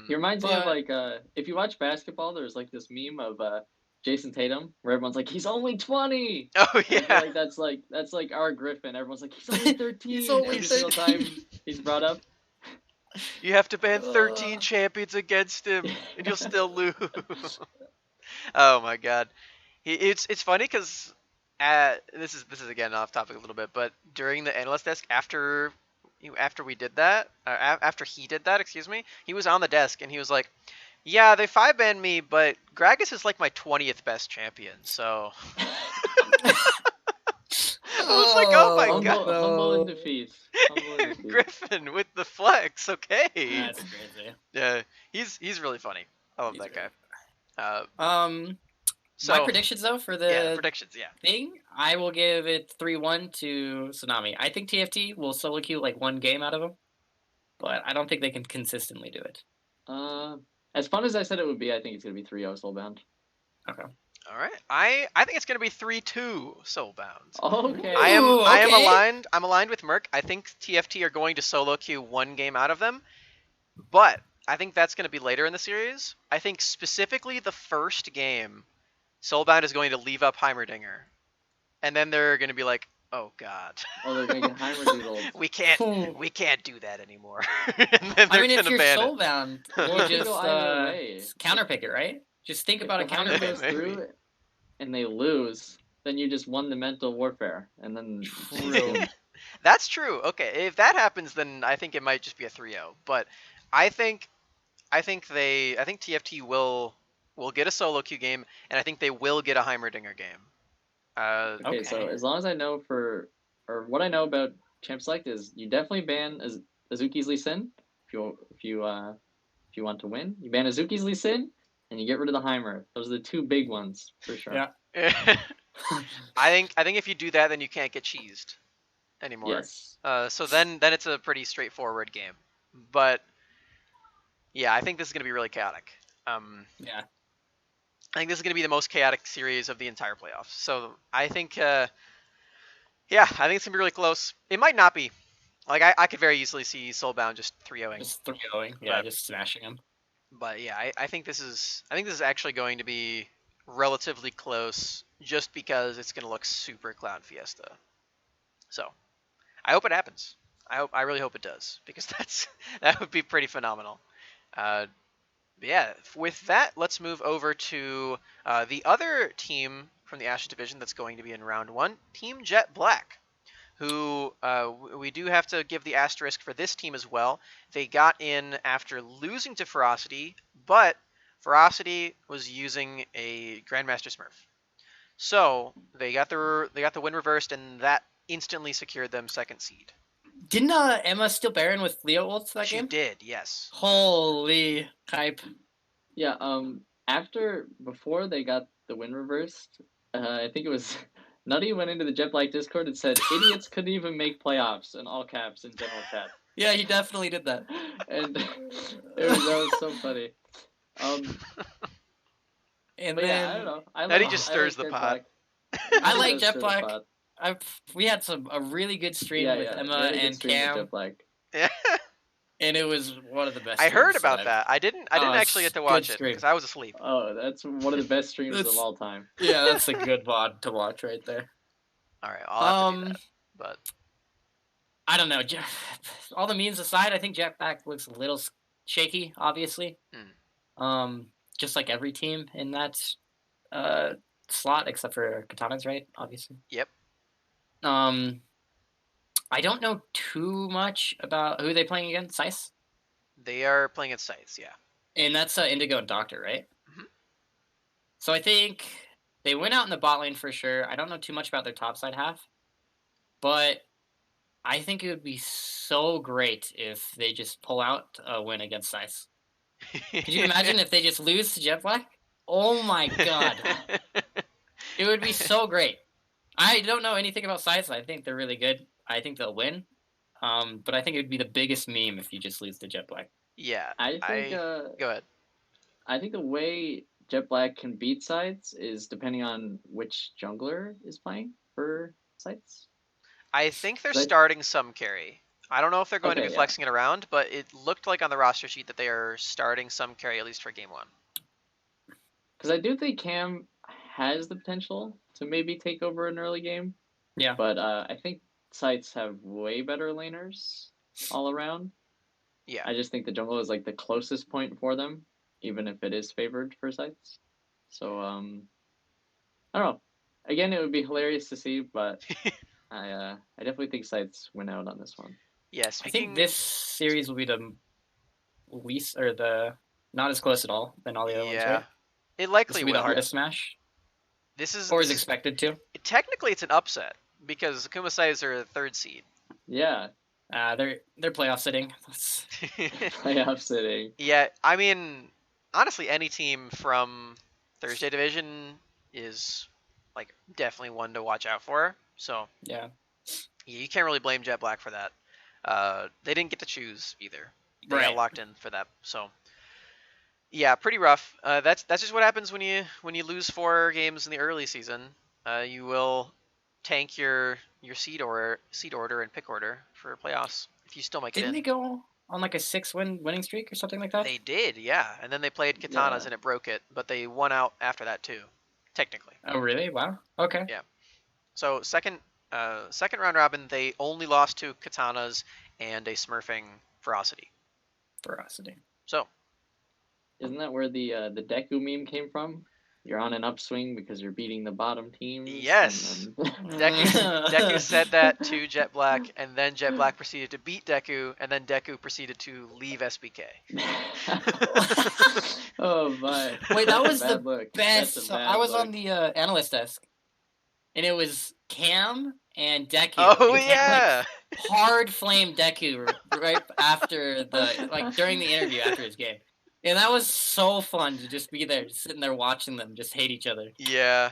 He reminds me of But- like if you watch basketball, there's like this meme of Jason Tatum where everyone's like, he's only 20. Oh And I feel yeah. like that's like our Griffin. Everyone's like, he's only 13. He's only every single 13. time he's brought up. You have to ban 13 Ugh. champions against him, and you'll still lose. Oh my god. It's funny because this is again off topic a little bit, but during the analyst desk after we did that, after he did that, excuse me, he was on the desk and he was like, "Yeah, they 5 banned me, but Gragas is like my 20th best champion, so." I was like, "Oh my god, Humble in defeat. Humble in defeat. Griffin with the flex, okay." That's crazy. Yeah, he's really funny. I love He's that really guy. So My predictions though for the yeah, predictions. Yeah. thing, I will give it 3-1 to Tsunami. I think TFT will solo queue like one game out of them, but I don't think they can consistently do it. As fun as I said it would be, I think it's gonna be 3-0 Soulbound. Okay. All right. I think it's gonna be 3-2 Soulbound. Okay. I am okay. aligned. I'm aligned with Murk. I think TFT are going to solo queue one game out of them, but I think that's going to be later in the series. I think specifically the first game, Soulbound is going to leave up Heimerdinger, and then they're going to be like, "Oh God, Oh, they're gonna get Heimerdoodled. we can't do that anymore." And then I they're mean, if going to you're ban it. soulbound, It you could just go either way. counterpick it, right? Just think about a If the Heimer counterpick. goes Maybe. through and they lose, then you just won the mental warfare, and then True. That's true. Okay, if that happens, then I think it might just be a 3-0. But I think TFT will get a solo queue game, and I think they will get a Heimerdinger game. Okay, so Okay. as long as I know what I know about Champ Select is you definitely ban Azuki's Lee Sin if you want to win. You ban Azuki's Lee Sin and you get rid of the Heimer. Those are the two big ones for sure. Yeah. I think if you do that, then you can't get cheesed anymore. Yes. So then it's a pretty straightforward game. But Yeah, I think this is going to be really chaotic. Yeah. I think this is going to be the most chaotic series of the entire playoffs. So I think, I think it's going to be really close. It might not be. Like, I could very easily see Soulbound just 3-0ing. Just 3-0ing. Yeah, just smashing him. But yeah, I think this is actually going to be relatively close, just because it's going to look super Cloud Fiesta. So I hope it happens. I really hope it does, because that would be pretty phenomenal. But yeah, with that, let's move over to the other team from the Ashes division that's going to be in round 1, Team Jet Black, who we do have to give the asterisk for this team as well. They got in after losing to Ferocity, but Ferocity was using a Grandmaster Smurf. So they got the win reversed, and that instantly secured them 2nd seed. Didn't Emma steal Baron with Leo ults that game? She did, yes. Holy hype. Yeah, before they got the win reversed, I think it was Nutty went into the Jet Black Discord and said, idiots couldn't even make playoffs, in all caps in general chat. Yeah, he definitely did that. And that was so funny. And but then, yeah, I don't know. Nutty just stirs the pot. I like Jet Black. We had a really good stream with Emma and Cam. Jet Black. Yeah. And it was one of the best. I heard about that. I didn't actually get to watch it because I was asleep. Oh, that's one of the best streams of all time. Yeah, that's a good VOD to watch right there. All right, I'll have to do that. But I don't know. All the memes aside, I think Jet Black looks a little shaky, obviously. Just like every team in that slot, except for Katana's, right? Obviously. Yep. I don't know too much about who they're playing against. Sice? They are playing at Sice, yeah. And that's Indigo and Doctor, right? Mm-hmm. So I think they went out in the bot lane for sure. I don't know too much about their top side half. But I think it would be so great if they just pull out a win against Sice. Could you imagine if they just lose to Jet Black? Oh my god. It would be so great. I don't know anything about Sice. I think they're really good. I think they'll win. But I think it would be the biggest meme if you just lose to Jet Black. Yeah. I think go ahead. I think the way Jet Black can beat sides is depending on which jungler is playing for sites. I think they're starting some carry. I don't know if they're going to be flexing it around, but it looked like on the roster sheet that they are starting some carry, at least for game 1. Because I do think Cam has the potential to maybe take over an early game. Yeah. But I think sites have way better laners all around. Yeah. I just think the jungle is like the closest point for them, even if it is favored for sites. So I don't know. Again, it would be hilarious to see, but I definitely think sites win out on this one. Yes, I think this series will be the least, or the not as close at all than all the other ones, right? It likely will be the hardest smash. This is expected to. Technically, it's an upset because Kumasais are a 3rd seed. Yeah. They're playoff sitting. Playoff sitting. Yeah, I mean, honestly, any team from Thursday Division is like definitely one to watch out for. So yeah, you can't really blame Jet Black for that. They didn't get to choose either. They got locked in for that. So yeah, pretty rough. That's just what happens when you lose 4 games in the early season. You will tank your seed order and pick order for playoffs if you still make it in. Didn't they go on like a 6-win winning streak or something like that? They did, yeah. And then they played Katanas and it broke it, but they won out after that too, technically. Oh really? Wow. Okay. Yeah. So second round robin, they only lost to Katanas and a smurfing Ferocity. So. Isn't that where the Deku meme came from? You're on an upswing because you're beating the bottom teams. Yes. Deku said that to Jet Black, and then Jet Black proceeded to beat Deku, and then Deku proceeded to leave SBK. Oh my! Wait, that was the best. I was on the analyst desk, and it was Cam and Deku. Oh yeah! Like, hard flame Deku right after during the interview after his game. And that was so fun to just be there, just sitting there watching them just hate each other. Yeah.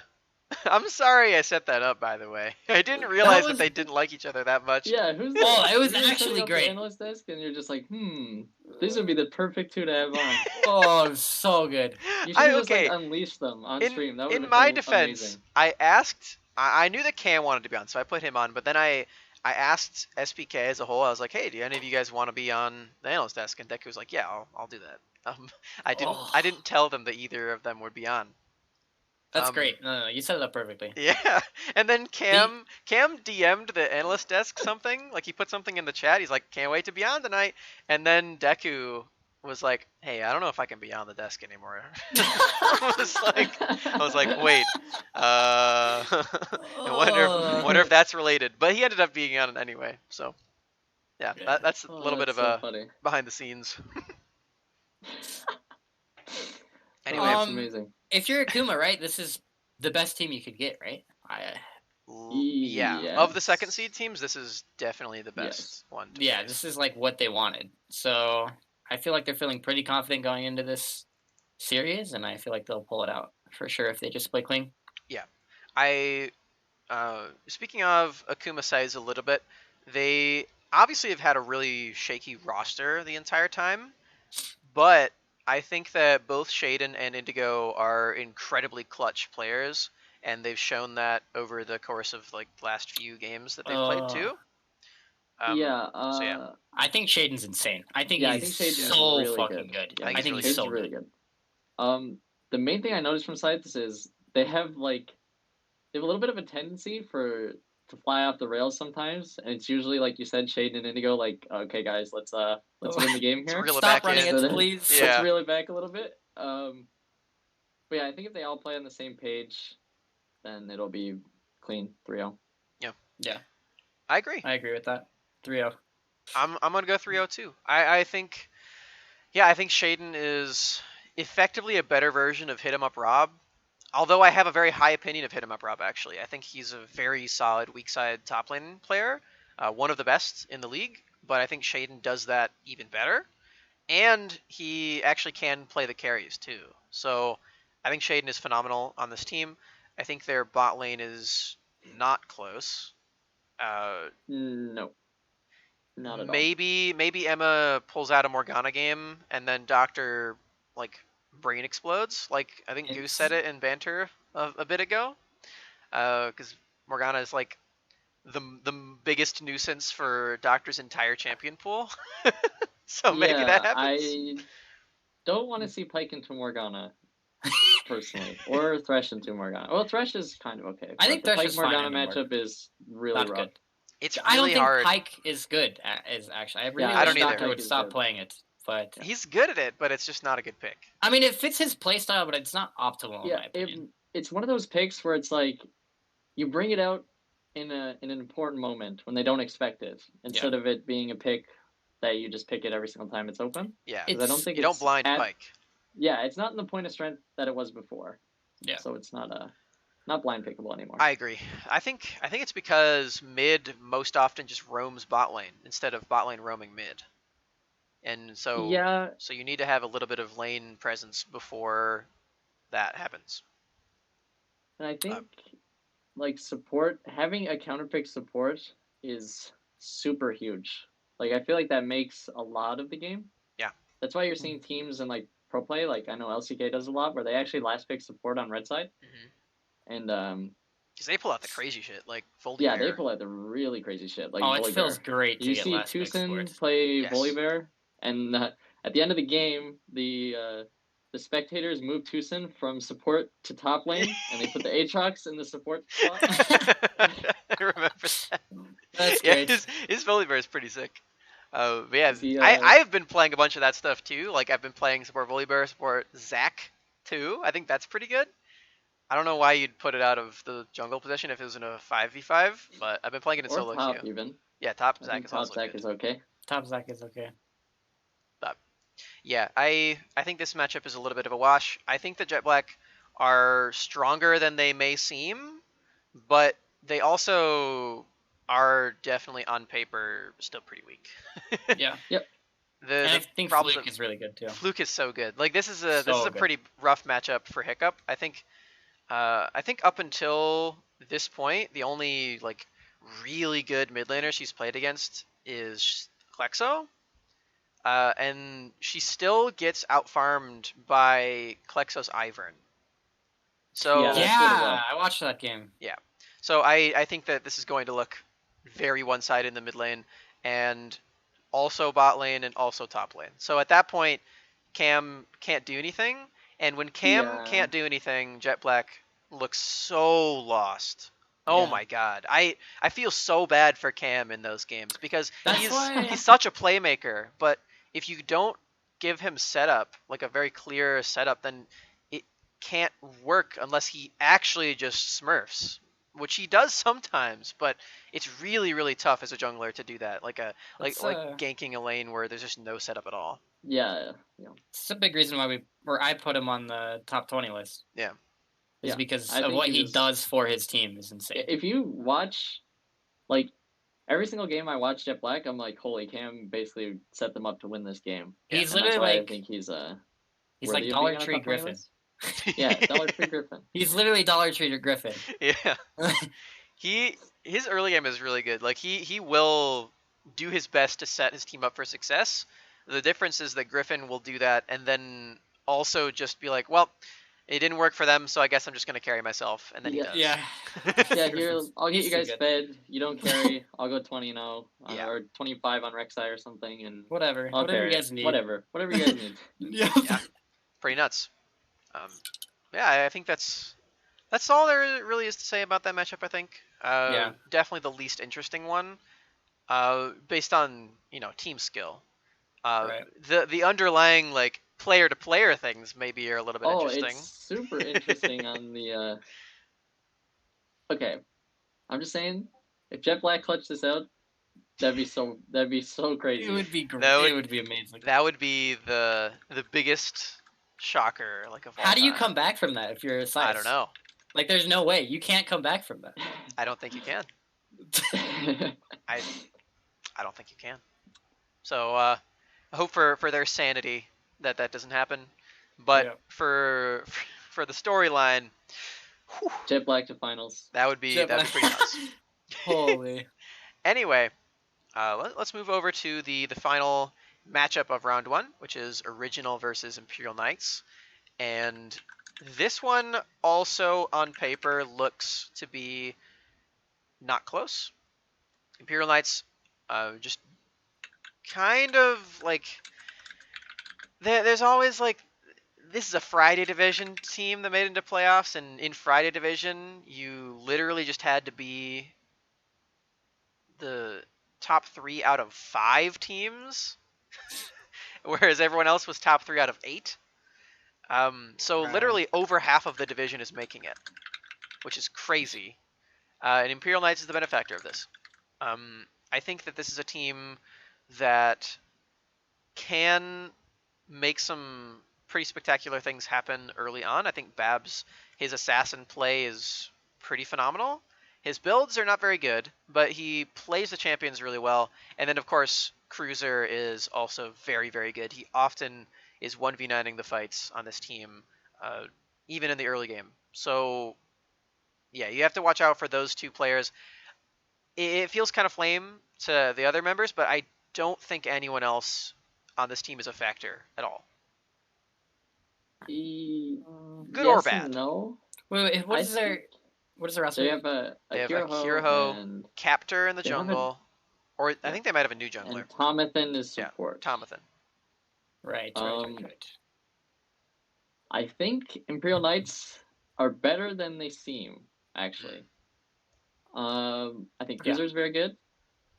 I'm sorry I set that up, by the way. I didn't realize that they didn't like each other that much. Yeah, who's that? Oh, it was You were actually setting up great. the analyst desk, and you're just like, these would be the perfect two to have on. Oh, it was so good. You should just like unleash them on stream. That would In have my been defense, amazing. I asked. I knew that Cam wanted to be on, so I put him on. But then I asked SPK as a whole. I was like, hey, do any of you guys want to be on the analyst desk? And Deku was like, yeah, I'll do that. I didn't tell them that either of them would be on. That's great. No, you set it up perfectly. Yeah, and then Cam DM'd the analyst desk something, like he put something in the chat. He's like, "Can't wait to be on tonight." And then Deku was like, "Hey, I don't know if I can be on the desk anymore." I was like, "Wait, I wonder if that's related." But he ended up being on it anyway. So, yeah, that's a little bit of a behind the scenes. Anyway, that's amazing. If you're Akuma, right, this is the best team you could get, right? Yeah. Yes. Of the second seed teams, this is definitely the best one. Yeah, this is like what they wanted. So I feel like they're feeling pretty confident going into this series, and I feel like they'll pull it out for sure if they just play clean. Yeah. Speaking of Akuma size a little bit, they obviously have had a really shaky roster the entire time, but I think that both Shaden and Indigo are incredibly clutch players, and they've shown that over the course of like the last few games that they've played too. So yeah. I think Shaden's insane. I think he's so really fucking good. I think he's so really good. The main thing I noticed from sites is they have a little bit of a tendency to fly off the rails sometimes, and it's usually like you said, Shaden and Indigo, like, okay guys, let's win the game here. Stop running it, please. Let's reel it back a little bit. But yeah, I think if they all play on the same page, then it'll be clean 3-0. Yeah. I agree. I agree with that. 3-0. I'm gonna go 3-0 too. I think Shaden is effectively a better version of Hit 'em Up Rob. Although I have a very high opinion of Hit 'em Up Rob, actually. I think he's a very solid weak side top lane player, one of the best in the league. But I think Shaden does that even better, and he actually can play the carries too. So I think Shaden is phenomenal on this team. I think their bot lane is not close. No. Not at all. Maybe Emma pulls out a Morgana game and then Doctor brain explodes. Like I think Goose said it in banter a bit ago. Because Morgana is like the biggest nuisance for Doctor's entire champion pool. So maybe that happens. I don't want to see Pyke into Morgana. Personally, or Thresh into Morgana. Well, Thresh is kind of okay. I think Thresh is Morgana matchup is really not rough. Good. It's really I don't think hard. Pyke is good. Actually, I really I don't wish Doctor either. would stop playing it. But he's good at it, but it's just not a good pick. I mean, it fits his playstyle, but it's not optimal. Yeah, in my opinion. It's one of those picks where it's like you bring it out in an important moment when they don't expect it, instead of it being a pick that you just pick it every single time it's open. Yeah, I don't think you don't blind Pyke. Yeah, it's not in the point of strength that it was before. Yeah. So it's not blind pickable anymore. I agree. I think it's because mid most often just roams bot lane instead of bot lane roaming mid. And so you need to have a little bit of lane presence before that happens. And I think support, having a counterpick support is super huge. I feel like that makes a lot of the game. Yeah. That's why you're seeing teams in pro play, I know LCK does a lot, where they actually last pick support on red side. Mm-hmm. And because they pull out the crazy shit, like Volibear. Yeah, they pull out the really crazy shit, like Volibear. It feels great to get last pick support. You see Tucson play Volibear, and at the end of the game, the spectators move Tucson from support to top lane, and they put the Aatrox in the support spot. I remember that. That's great. His Volibear is pretty sick. But yeah, I've been playing a bunch of that stuff too. Like I've been playing support Volibear, support Zac too. I think that's pretty good. I don't know why you'd put it out of the jungle position if it was in a 5v5, but I've been playing it in solo top queue. Even. Yeah, top Zac is also good. Top Zac is okay. But yeah, I think this matchup is a little bit of a wash. I think the Jet Black are stronger than they may seem, but they also are definitely on paper still pretty weak. Yeah. Yep. And I think Fluke is really good too. Fluke is so good. Like this is a pretty rough matchup for Hiccup. I think I think up until this point, the only like really good mid laner she's played against is Klexo. And she still gets outfarmed by Klexo's Ivern. So Yeah, that's what it was. I watched that game. Yeah. So I think that this is going to look very one-sided in the mid lane, and also bot lane and also top lane. So at that point, Cam can't do anything, and when Cam Yeah. can't do anything, Jet Black looks so lost. Oh Yeah. my god. I feel so bad for Cam in those games because That's why- he's such a playmaker, but if you don't give him setup, like a very clear setup, then it can't work unless he actually just smurfs, which he does sometimes, but it's really really tough as a jungler to do that, like ganking a lane where there's just no setup at all. Yeah. It's a big reason why I put him on the top 20 list. Yeah. Is Yeah, because I of think what he he just- does for his team is insane. If you watch, like, every single game I watch Jet Black, I'm like, holy, Cam basically set them up to win this game. He's And that's literally why I like think he's he's worthy like of being Dollar on a Tree top 20 Griffin. list. Yeah, Dollar Tree Griffin. He's literally Dollar Tree Griffin. Yeah. His early game is really good. Like he will do his best to set his team up for success. The difference is that Griffin will do that and then also just be like, well, it didn't work for them, so I guess I'm just gonna carry myself, and then he does. Yeah. Yeah, here, I'll get you So guys good. fed. You don't carry. I'll go 20-0 Yeah. or 25 on Rek'Sai or something, and Whatever. I'll Whatever carry you it. guys need. Whatever you guys need. Yeah. Yeah. Pretty nuts. Yeah, I think that's all there really is to say about that matchup. I think. Yeah. Definitely the least interesting one, based on team skill. Right. The underlying like player to player things maybe are a little bit Oh, interesting. it's super interesting on the. Okay, I'm just saying, if Jet Black clutched this out, that'd be so crazy. It would be great. That It would be amazing. That would be the biggest shocker of all How do you time. come back from that if you're a Scythe? I don't know. Like, there's no way. You can't come back from that. I don't think you can. I don't think you can. So I hope for their sanity that doesn't happen. But Yeah. for the storyline, Jet Black to finals. that'd be pretty nuts. Holy. Anyway, let's move over to the final matchup of round one, which is Original versus Imperial Knights. And this one also on paper looks to be not close. Imperial Knights just kind of like there's always like this is a Friday Division team that made it into playoffs, and in Friday Division you literally just had to be the top 3 out of 5 teams, whereas everyone else was top 3 out of 8. So Right. literally over half of the division is making it, which is crazy. And Imperial Knights is the benefactor of this. I think that this is a team that can make some pretty spectacular things happen early on. I think Babs, his assassin play is pretty phenomenal. His builds are not very good, but he plays the champions really well. And then, of course, Cruiser is also very, very good. He often is 1v9ing the fights on this team, even in the early game. So, yeah, you have to watch out for those two players. It feels kind of lame to the other members, but I don't think anyone else on this team is a factor at all. Good or Yes bad? and no. Wait, what I is their think roster? They have a They have Akiraho Akiraho, and Captor in the they have a- jungle, or I yeah. think they might have a new jungler. and Tomathan is Yeah, support. Tomathan. Right. Um, I think Imperial Knights are better than they seem, actually. I think Yeah. Cruiser's very good.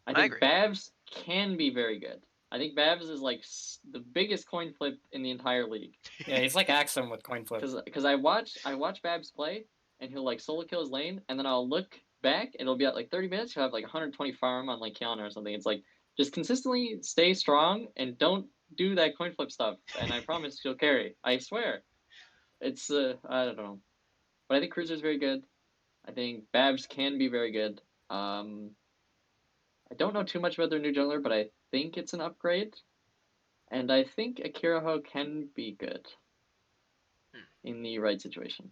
I I think agree. Babs can be very good. I think Babs is like the biggest coin flip in the entire league. Yeah, he's like Axum with coin flip. Because I watch Babs play, and he'll like solo kill his lane, and then I'll look back, and it'll be at like 30 minutes. He'll have like 120 farm on like Kiana or something. It's like just consistently stay strong and don't do that coin flip stuff, and I promise you'll carry. I swear. It's I don't know, but I think Cruiser's very good. I think Babs can be very good. I don't know too much about their new jungler, but I think it's an upgrade, and I think Akiraho can be good in the right situation.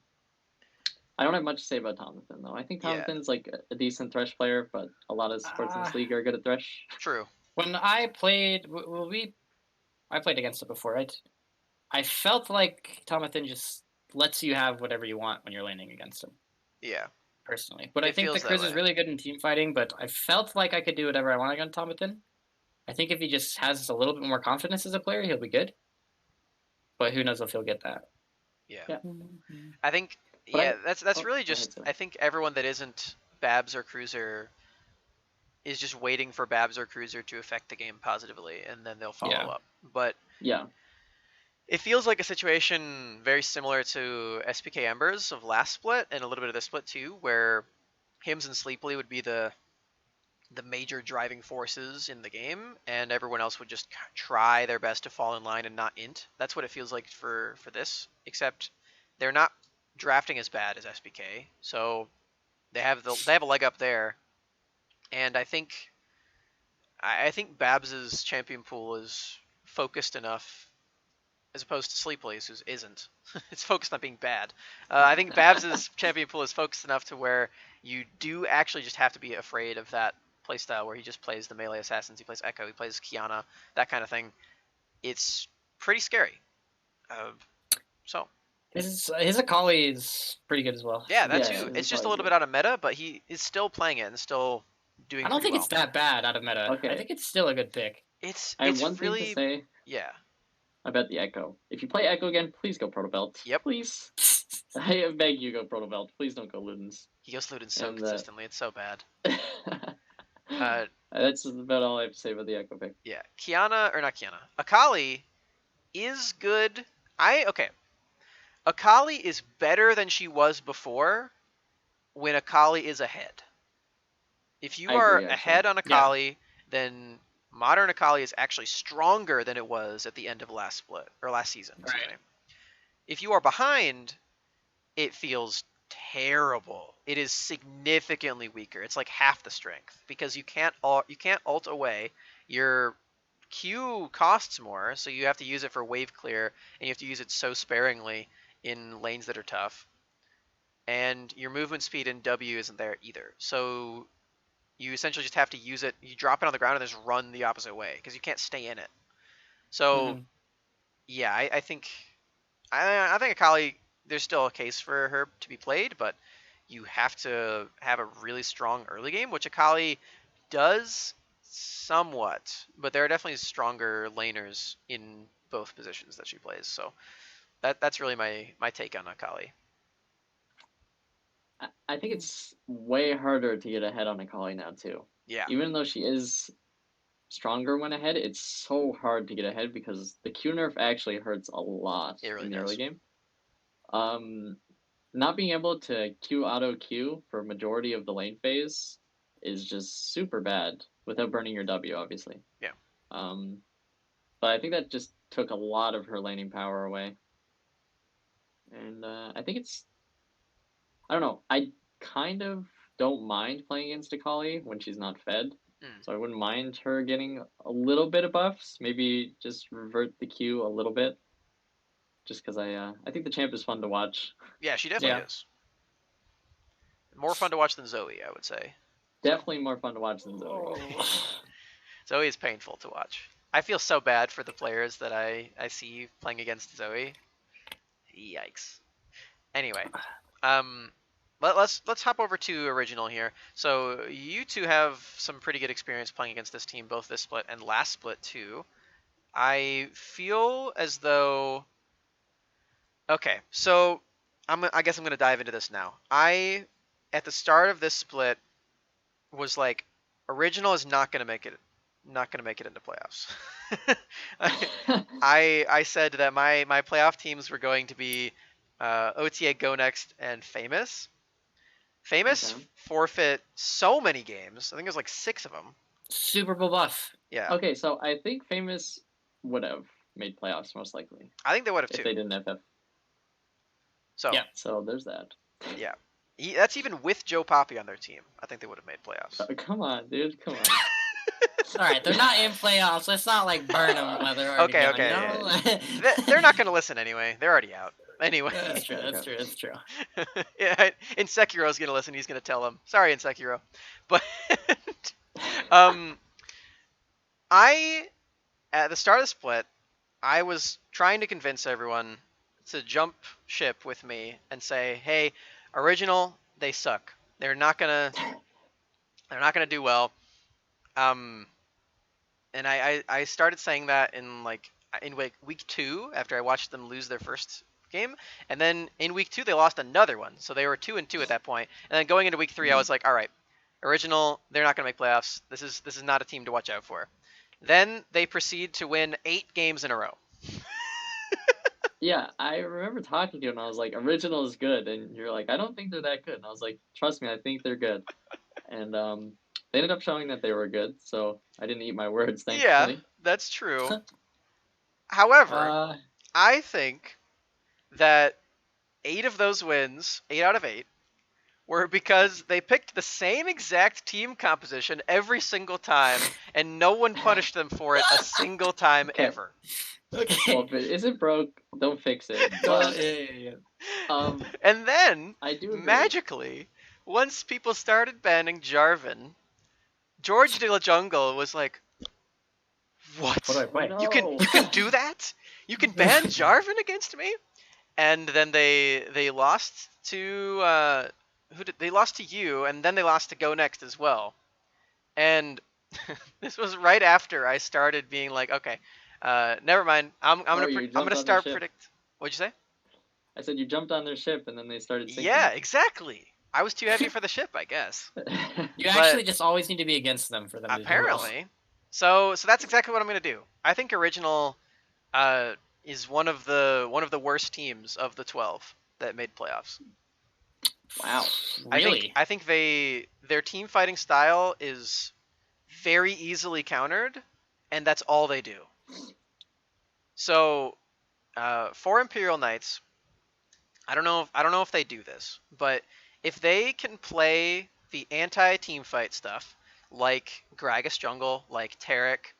I don't have much to say about Tomlinson though. I think Tomlinson's like a decent Thresh player, but a lot of supports in this league are good at Thresh. True. When I played, I played against it before, right? I felt like Tomlinson just lets you have whatever you want when you're laning against him. Yeah. Personally, but It I think feels that that Chris is way. really good in team fighting. But I felt like I could do whatever I want against Tomlinson. I think if he just has a little bit more confidence as a player, he'll be good. But who knows if he'll get that? Yeah. I think that's really just I think everyone that isn't Babs or Cruiser is just waiting for Babs or Cruiser to affect the game positively, and then they'll follow up. But yeah, it feels like a situation very similar to SPK Embers of last split, and a little bit of this split too, where Hims and Sleeply would be the major driving forces in the game, and everyone else would just try their best to fall in line and not int. That's what it feels like for this, except they're not drafting as bad as SPK, so they have a leg up there. And I think Babs's champion pool is focused enough, as opposed to Sleeply's, who isn't. It's focused on being bad. I think Babs's champion pool is focused enough to where you do actually just have to be afraid of that playstyle where he just plays the melee assassins, he plays Echo, he plays Kiana, that kind of thing. It's pretty scary. So his Akali is pretty good as well. Yeah, that too. It's just a little bit out of meta, but he is still playing it and still doing. I don't think it's that bad out of meta. Okay. I think it's still a good pick. I have one thing to say. Yeah. About the Echo. If you play Echo again, please go Proto Belt. Yep. Please. I beg you, go Proto Belt. Please don't go Ludens. He goes Ludens so consistently. It's so bad. That's about all I have to say about the Echo pick. Yeah. Akali is good. Akali is better than she was before when Akali is ahead. If you are ahead on Akali, then modern Akali is actually stronger than it was at the end of last split, or last season. Right. If you are behind, it feels terrible. It is significantly weaker. It's like half the strength because you can't ult away. Your Q costs more, so you have to use it for wave clear, and you have to use it so sparingly in lanes that are tough. And your movement speed in W isn't there either. So you essentially just have to use it. You drop it on the ground and just run the opposite way because you can't stay in it. So, yeah, I think Akali, there's still a case for her to be played, but you have to have a really strong early game, which Akali does somewhat, but there are definitely stronger laners in both positions that she plays. So that's really my take on Akali. I think it's way harder to get ahead on Akali now too. Yeah. Even though she is stronger when ahead, it's so hard to get ahead because the Q nerf actually hurts a lot in the early game. Not being able to Q auto Q for majority of the lane phase is just super bad without burning your W, obviously. Yeah. But I think that just took a lot of her laning power away. And I think I don't know. I kind of don't mind playing against Akali when she's not fed. So I wouldn't mind her getting a little bit of buffs. Maybe just revert the Q a little bit. Just because I think the champ is fun to watch. Yeah, she definitely is. More fun to watch than Zoe, I would say. Definitely more fun to watch than Zoe. Zoe is painful to watch. I feel so bad for the players that I see playing against Zoe. Yikes. Anyway, let's hop over to Original here. So you two have some pretty good experience playing against this team, both this split and last split too. I feel as though. Okay, so I guess I'm gonna dive into this now. At the start of this split was like, Original is not gonna make it into playoffs. I said that my playoff teams were going to be OTAG, Go Next, and Famous. Famous forfeit so many games. I think there's like 6 of them. Super Bowl buff. Yeah. Okay, so I think Famous would have made playoffs most likely. I think they would have too. If they didn't have. So yeah. So there's that. Yeah. That's even with Joe Poppy on their team. I think they would have made playoffs. Come on, dude. Come on. All right, they're not in playoffs. Let's not like burn them. Okay. Yeah. They're not going to listen anyway. They're already out. Anyway. That's true. That's true. That's true. Yeah, and Sekiro's gonna listen. He's gonna tell him. Sorry, Sekiro. But I at the start of the split, I was trying to convince everyone to jump ship with me and say, "Hey, original, they suck. They're not gonna do well." And I started saying that in week 2 after I watched them lose their first game, and then in week 2 they lost another one, so they were 2-2 at that point. And then going into week 3, I was like, all right, original, they're not gonna make playoffs. This is not a team to watch out for. Then they proceed to win 8 games in a row. Yeah, I remember talking to you and I was like, original is good, and you're like, I don't think they're that good. And I was like, trust me, I think they're good. And they ended up showing that they were good, so I didn't eat my words, thankfully. Yeah, that's true. However, I think that 8 of those wins, 8 out of 8, were because they picked the same exact team composition every single time, and no one punished them for it a single time ever. Okay. Well, if it isn't broke, don't fix it. But, yeah. And then, I do agree. magically, once people started banning Jarvan, George de la Jungle was like, "What? No. You can do that? You can ban Jarvan against me?" And then they lost to they lost to you, and then they lost to Go Next as well. And this was right after I started being like, okay, never mind. I'm gonna start predict. What'd you say? I said you jumped on their ship and then they started sinking. Yeah, exactly. I was too heavy for the ship, I guess. You actually just always need to be against them for them to do well. Apparently. So that's exactly what I'm gonna do. I think Original is one of the worst teams of the 12 that made playoffs. Wow. Really? I think their team fighting style is very easily countered, and that's all they do. So, for Imperial Knights, I don't know if they do this, but if they can play the anti-team fight stuff, like Gragas Jungle, like Taric,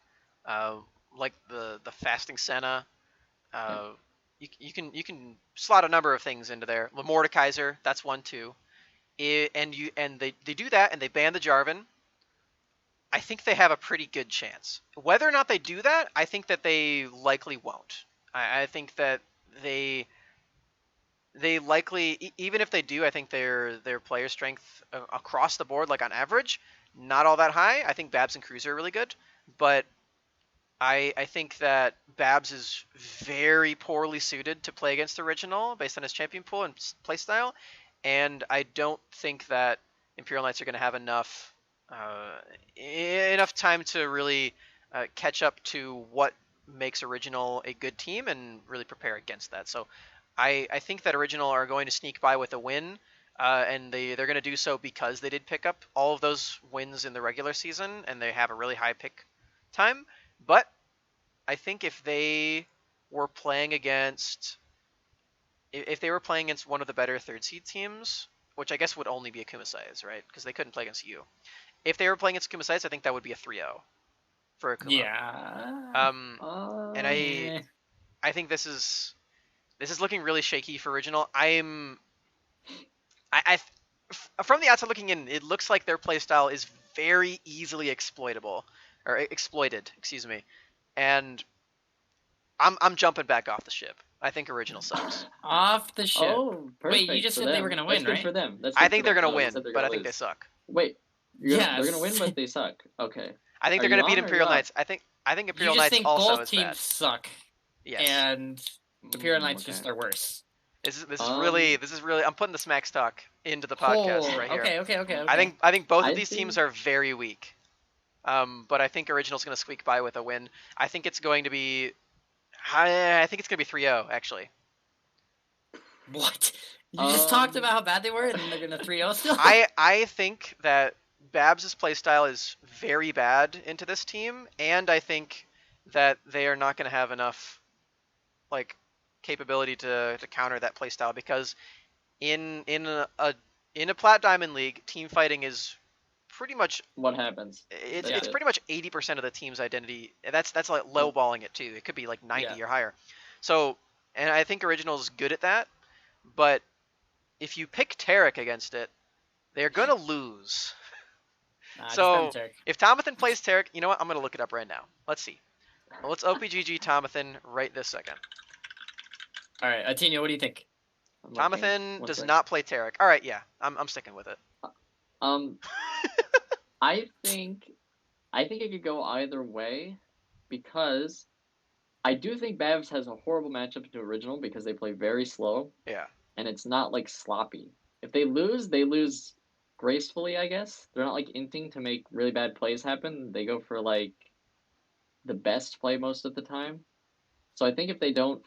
like the fasting Senna, you can slot a number of things into there. Mordekaiser, that's one too. And they do that, and they ban the Jarvan. I think they have a pretty good chance. Whether or not they do that, I think that they likely won't. I think that they likely, even if they do, I think their player strength across the board, like on average, not all that high. I think Babs and Cruz are really good, but I think that Babs is very poorly suited to play against Original based on his champion pool and playstyle, and I don't think that Imperial Knights are going to have enough time to really catch up to what makes Original a good team and really prepare against that. So I think that Original are going to sneak by with a win, and they're going to do so because they did pick up all of those wins in the regular season, and they have a really high pick time. But I think if they were playing against one of the better third seed teams, which I guess would only be Akuma Saiz, right? Because they couldn't play against you. If they were playing against Akuma Saiz, I think that would be a 3-0 for Akuma. Yeah. And I think this is looking really shaky for Original. From the outside looking in, it looks like their playstyle is very easily exploited, excuse me. And I'm jumping back off the ship. I think Original sucks. Off the ship. Oh, perfect. Wait, you just said they were going to win, That's right? good for them. I think they're going to win, but I think they suck. Wait, they're going to win, Yes. but they suck. Okay. I think they're going to beat Imperial Knights. I think Imperial You just Knights think also both is teams bad. suck, Yes. and Imperial Knights okay. just are worse. This is really. I'm putting the SmaxTalk into the podcast right here. Okay. I think both of these teams are very weak. But I think Original's going to squeak by with a win. I think it's going to be 3-0 actually. What? You just talked about how bad they were, and they're going to 3-0 still? I think that Babs' playstyle is very bad into this team, and I think that they are not going to have enough capability to counter that playstyle, because in a Plat Diamond League, team fighting is pretty much what happens. It's pretty much 80% of the team's identity. That's like lowballing it too. It could be like 90 or higher. So and I think Original's good at that. But if you pick Tarek against it, they're gonna lose. Just So Tarek. if Tomathan plays Tarek, you know what? I'm gonna look it up right now. Let's see. Well, let's OPGG Tomathan right this second. All right, Atinyo, what do you think? Tomathan does not play Tarek. All right, yeah, I'm sticking with it. I think it could go either way, because I do think Babs has a horrible matchup to Original because they play very slow. Yeah. And it's not like sloppy. If they lose gracefully, I guess. They're not like inting to make really bad plays happen. They go for like the best play most of the time. So I think if they don't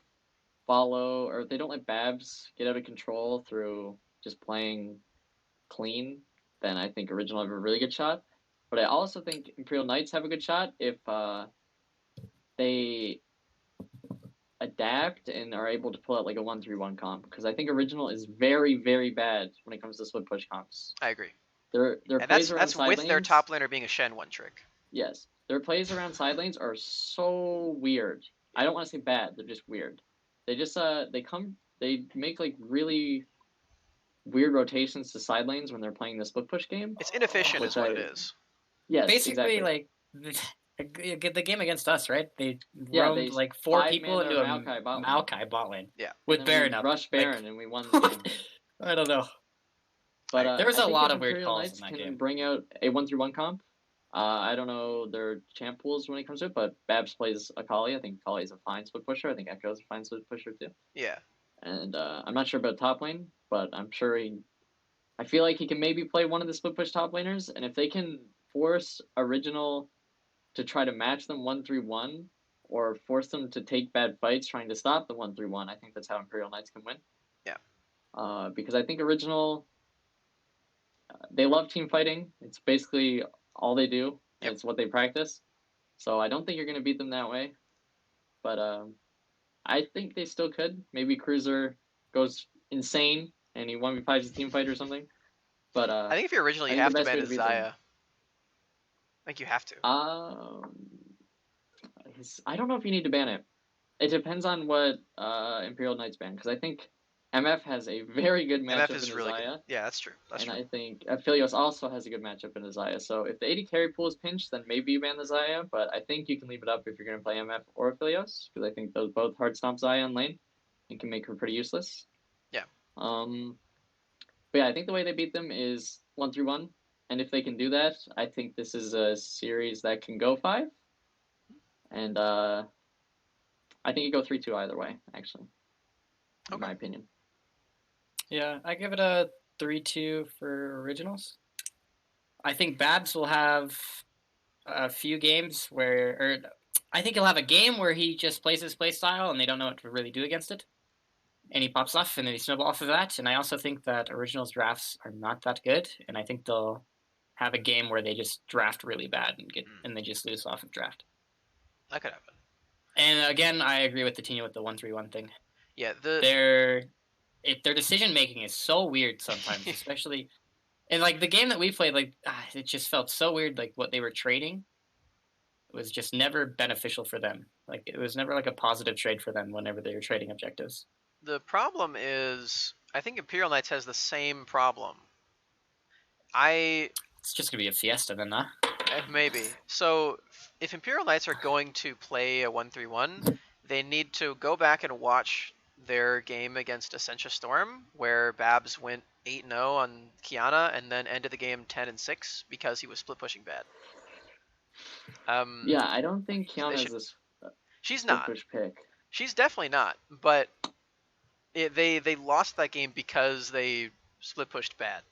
follow, or if they don't let Babs get out of control through just playing clean, then I think Original have a really good shot. But I also think Imperial Knights have a good shot if they adapt and are able to pull out like a 1-3-1 comp, because I think Original is very, very bad when it comes to split push comps. I agree. Their And plays around that's side with lanes, their top laner being a Shen one trick. Yes, their plays around side lanes are so weird. I don't want to say bad; they're just weird. They just they make like really weird rotations to side lanes when they're playing the split push game. It's inefficient, is what it is. Yes, basically exactly. like the game against us, right? They roamed they like 4 people five-man into a Maokai bot lane. Yeah. With Baron up. Rush Baron and we won the game. I don't know. But there was a lot of weird calls in that can game. Bring out a 1-3-1 comp. I don't know their champ pools when it comes to it, but Babs plays Akali. I think Akali is a fine split pusher. I think Echo is a fine split pusher too. Yeah. And I'm not sure about top lane, but I'm sure I feel like he can maybe play one of the split push top laners, and if they can force Original to try to match them 1-3-1, or force them to take bad fights trying to stop the 1-3-1, I think that's how Imperial Knights can win. Yeah. Because I think Original, they love team fighting. It's basically all they do. Yep. It's what they practice. So I don't think you're going to beat them that way. But I think they still could. Maybe Cruiser goes insane and he 1v5s a team fight or something. But I think if you're Original, you have to ban Zaya. I think you have to. I don't know if you need to ban it. It depends on what Imperial Knights ban, because I think MF has a very good matchup MF is in really Zaya. good. Yeah, that's true. That's true. I think Aphelios also has a good matchup in Zaya. So if the AD carry pool is pinched, then maybe you ban the Zaya, but I think you can leave it up if you're going to play MF or Aphelios, because I think those both hard stomp Zaya on lane and can make her pretty useless. Yeah. But yeah, I think the way they beat them is 1-3-1, and if they can do that, I think this is a series that can go 5. And I think it go 3-2 either way, actually. In my opinion. Yeah, I give it a 3-2 for Originals. I think Babs will have a few games where, I think he'll have a game where he just plays his play style and they don't know what to really do against it. And he pops off and then he snowball off of that. And I also think that Originals drafts are not that good. And I think they'll have a game where they just draft really bad and they just lose off of draft. That could happen. And again, I agree with Atinyo with the 1-3-1 thing. Yeah, their decision making is so weird sometimes, especially in like the game that we played. Like it just felt so weird. Like what they were trading was just never beneficial for them. Like it was never like a positive trade for them whenever they were trading objectives. The problem is, I think Imperial Knights has the same problem. It's just gonna be a fiesta then, huh? Maybe. So if Imperial Knights are going to play a 1-3-1, they need to go back and watch their game against Essentia Storm, where Babs went 8-0 on Kiana and then ended the game 10-6 because he was split pushing bad. Yeah, I don't think Kiana is a she's not. Push pick. She's definitely not. But they lost that game because they split pushed bad.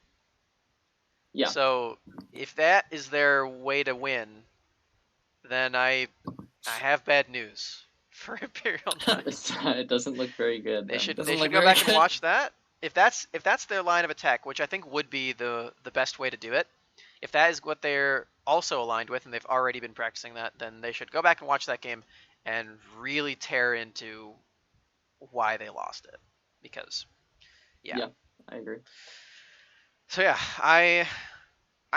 Yeah. So if that is their way to win, then I have bad news for Imperial Knights. It doesn't look very good. They should go back and watch that. If that's their line of attack, which I think would be the best way to do it, if that is what they're also aligned with and they've already been practicing that, then they should go back and watch that game and really tear into why they lost it. Because yeah, I agree. So yeah, I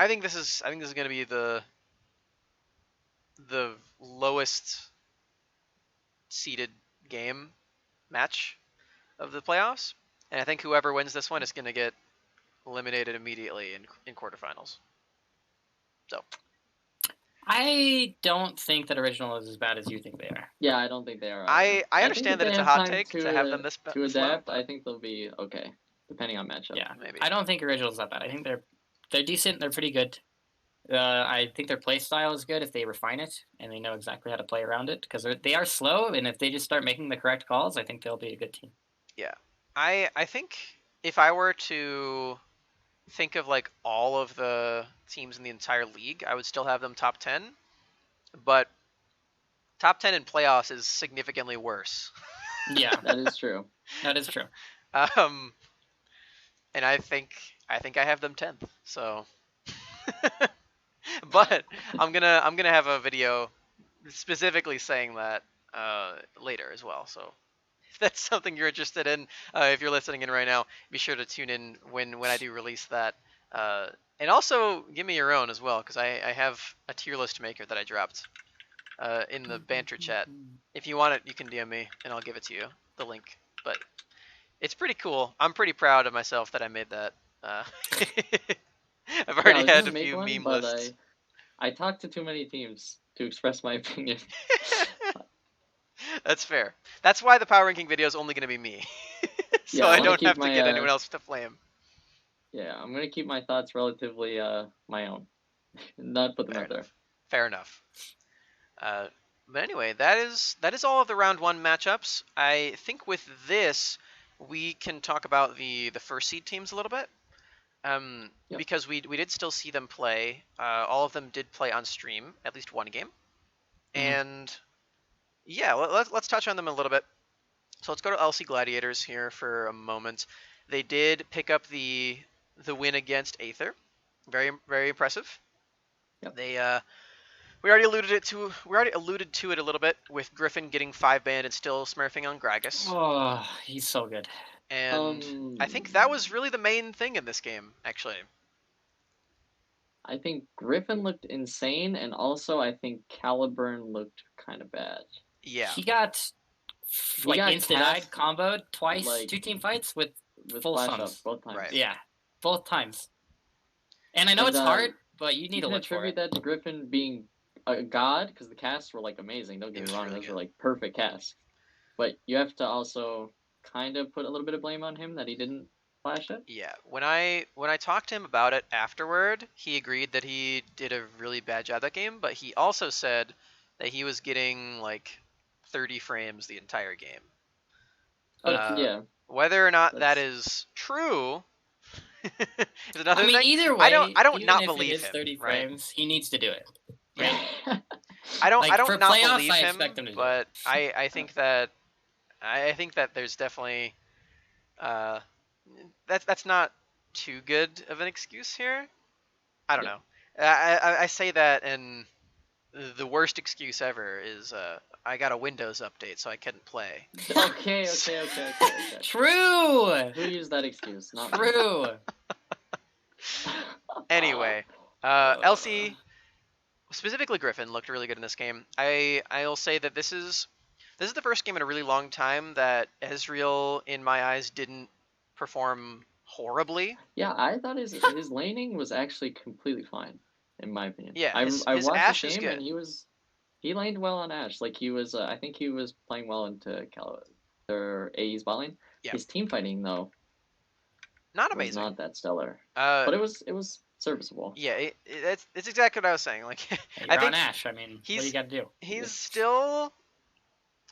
think this is going to be the lowest seeded game match of the playoffs, and I think whoever wins this one is going to get eliminated immediately in quarterfinals. So I don't think that Original is as bad as you think they are. Yeah, I don't think they are. I understand that it's a hot take to have them this adapt. low, I think they'll be okay, depending on matchup. Yeah, maybe. I don't think Original's that bad. I think they're decent. They're pretty good. I think their play style is good if they refine it and they know exactly how to play around it, because they are slow, and if they just start making the correct calls, I think they'll be a good team. Yeah, I think if I were to think of like all of the teams in the entire league, I would still have them top 10, but top 10 in playoffs is significantly worse. Yeah, that is true. That is true. And I think I have them 10th. So, but I'm gonna have a video specifically saying that later as well. So if that's something you're interested in, if you're listening in right now, be sure to tune in when I do release that. And also give me your own as well, because I have a tier list maker that I dropped in the banter chat. If you want it, you can DM me and I'll give it to you, the link. But it's pretty cool. I'm pretty proud of myself that I made that. I've already had a few meme lists. I talked to too many teams to express my opinion. That's fair. That's why the power ranking video is only going to be me. So yeah, I don't have to get anyone else to flame. Yeah, I'm going to keep my thoughts relatively my own. Not put them out there. Fair enough. But anyway, that is all of the round 1 matchups. I think with this, we can talk about the first seed teams a little bit. Yep. Because we did still see them play. All of them did play on stream, at least one game. Mm-hmm. And yeah, let's touch on them a little bit. So let's go to LC Gladiators here for a moment. They did pick up the win against Aether. Very, very impressive. Yep. They we already alluded to it a little bit with Griffin getting 5-banned and still smurfing on Gragas. Oh, he's so good. And I think that was really the main thing in this game, actually. I think Griffin looked insane, and also I think Caliburn looked kind of bad. Yeah. He got instant-eyed comboed twice, 2 team fights with full suns. Both times. Right. Yeah, both times. And I know it's hard, but you need to look for it. You can attribute that to Griffin being a god, because the casts were amazing. Don't get me wrong, those were perfect casts. But you have to also kind of put a little bit of blame on him that he didn't flash it. Yeah, when I talked to him about it afterward, he agreed that he did a really bad job that game, but he also said that he was getting 30 frames the entire game. Yeah. Whether or not that is true is another thing. Either way, I don't not if believe it is him. 30 frames, he needs to do it. Right? I don't not playoffs, believe him, but I think that there's definitely that's not too good of an excuse here. I don't know. I say that, and the worst excuse ever is I got a Windows update, so I couldn't play. Okay. True. Who used that excuse? Not true. Anyway, LC, specifically Griffin, looked really good in this game. I'll say that this is the first game in a really long time that Ezreal, in my eyes, didn't perform horribly. Yeah, I thought his laning was actually completely fine, in my opinion. Yeah, I watched Ashe the is game good. And he laned well on Ashe. He was I think he was playing well into their AE's bot lane. Yeah. His team fighting though, not amazing. Was not that stellar. But it was serviceable. Yeah, it's exactly what I was saying. I think on Ashe. I mean, what do you got to do? He's still.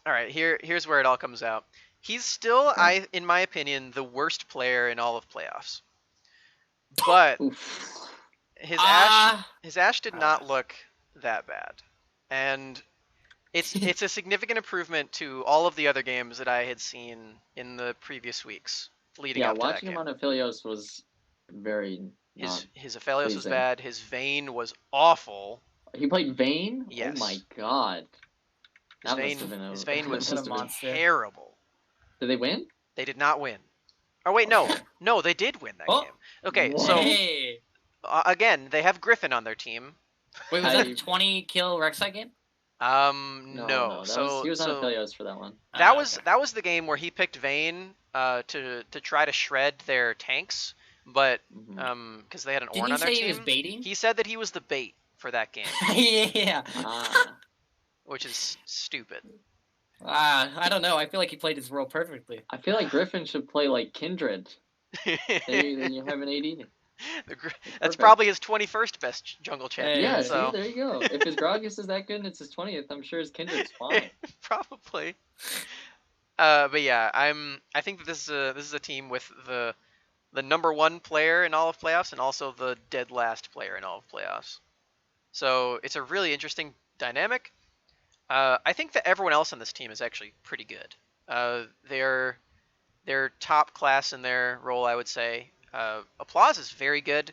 All right, here's where it all comes out. He's still, in my opinion, the worst player in all of playoffs. But his Ashe did not look that bad, and it's a significant improvement to all of the other games that I had seen in the previous weeks leading up to that game. Yeah, watching him on Aphelios was very. His Aphelios was bad. His Vayne was awful. He played Vayne? Yes. Oh my god. His Vayne was terrible. Did they win? They did not win. Oh wait, no, they did win that game. Okay, so again, they have Griffin on their team. Wait, was that a 20 kill Rek'Sai game? No. He was on Aphelios for that one. That was the game where he picked Vayne to try to shred their tanks, but because they had an Ornn on their team. He was baiting? He said that he was the bait for that game. Yeah. Which is stupid. I don't know. I feel like he played his role perfectly. I feel like Griffin should play like Kindred. Then you have an AD. That's probably his 21st best jungle champion. Yeah, so. See, there you go. If his Gragas is that good and it's his 20th, I'm sure his Kindred's fine. Probably. But yeah, I think that this is a team with the number 1 player in all of playoffs and also the dead last player in all of playoffs. So it's a really interesting dynamic. I think that everyone else on this team is actually pretty good. They're top class in their role, I would say. Applause is very good.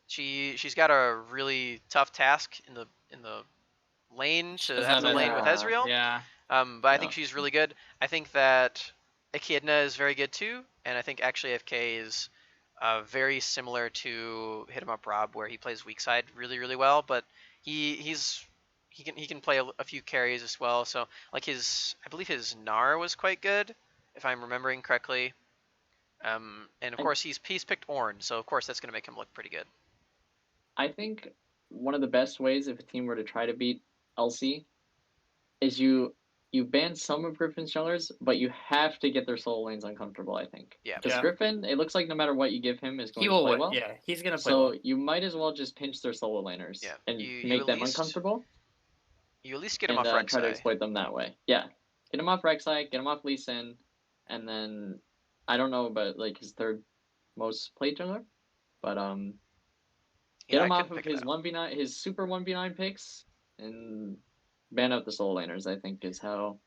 She's got a really tough task in the lane to have the lane with Ezreal. Yeah. But I think she's really good. I think that Echidna is very good too, and I think actually FK is very similar to Hit 'em Up Rob, where he plays weak side really really well. But he can play a few carries as well. So like I believe his Gnar was quite good, if I'm remembering correctly. And of course he's picked Ornn, so of course that's going to make him look pretty good. I think one of the best ways if a team were to try to beat LC is you ban some of Griffin's junglers, but you have to get their solo lanes uncomfortable, I think. Yeah. Because Griffin, it looks like no matter what you give him is going to play well. Yeah, he's going to play well. So you might as well just pinch their solo laners and make them uncomfortable. You at least get them off Rek'Sai. Try to exploit them that way. Yeah. Get them off Rek'Sai, get them off Lee Sin, and then I don't know about like his third most played jungler, but get him off of his 1v9, his super 1v9 picks, and ban out the solo laners. I think is how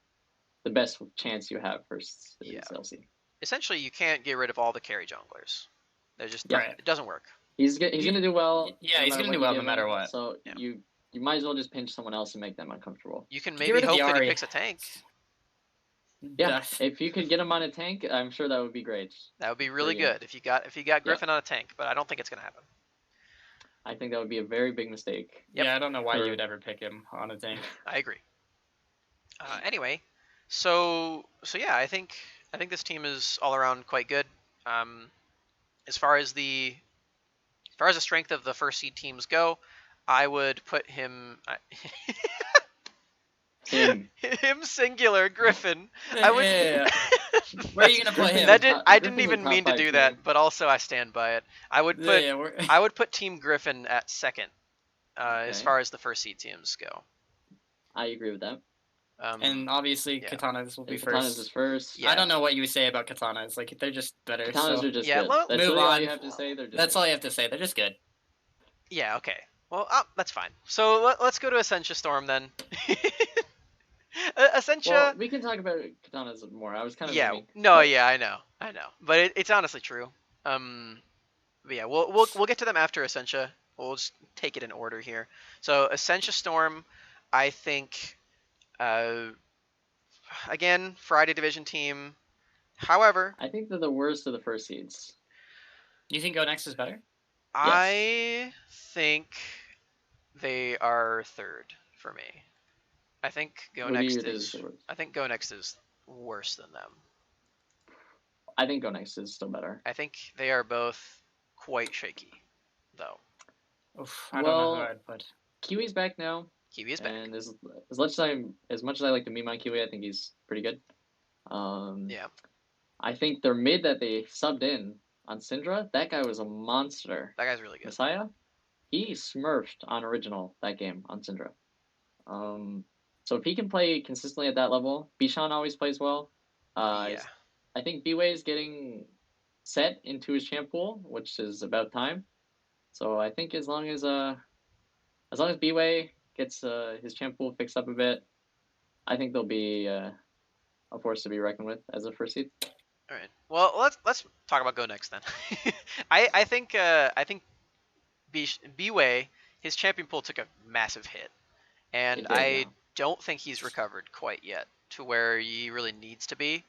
the best chance you have versus LC. Essentially, you can't get rid of all the carry junglers. They're just it doesn't work. He's gonna do well. Yeah, he's gonna do well no matter what. So you might as well just pinch someone else and make them uncomfortable. You can maybe hope that he picks a tank. Yeah, if you could get him on a tank, I'm sure that would be great. That would be really good if you got Griffin on a tank, but I don't think it's gonna happen. I think that would be a very big mistake. Yep. Yeah, I don't know why you would ever pick him on a tank. I agree. Anyway, so yeah, I think this team is all around quite good. As far as the strength of the first seed teams go, I would put him. Him singular Griffin. I would. Yeah. Where are you gonna put him? I didn't even mean to do that, but also I stand by it. I would put I would put Team Griffin at second, as far as the first seed teams go. I agree with that. And obviously Katanas will be first. Katanas is first. Yeah. I don't know what you would say about Katanas. Like they're just better. Katanas are just good. That's move all on. you have to say. That's all you have to say. They're just good. Yeah. Okay. Well, that's fine. So let's go to Essentia Storm then. Essentia. Well, we can talk about Katanas more. I was kind of I know, but it's honestly true. But yeah, we'll get to them after Essentia. We'll just take it in order here. So Essentia Storm, I think, again, Friday Division team. However, I think they're the worst of the first seeds. You think Go Next is better? I think they are third for me. I think Go Next is worse than them. I think Go Next is still better. I think they are both quite shaky, though. Oof, I don't know who I'd put. Kiwi's back now. Kiwi is back. And as much as I like to meme on Kiwi, I think he's pretty good. Yeah. I think their mid that they subbed in on Syndra, that guy was a monster. That guy's really good. Messiah, he smurfed on original that game on Syndra. So if he can play consistently at that level, Bishan always plays well. I think B-Way is getting set into his champ pool, which is about time. So I think as long as B-Way gets his champ pool fixed up a bit, I think they'll be a force to be reckoned with as a first seed. All right. Well, let's talk about Go Next then. I think B-Way, his champion pool took a massive hit, and I don't think he's recovered quite yet to where he really needs to be.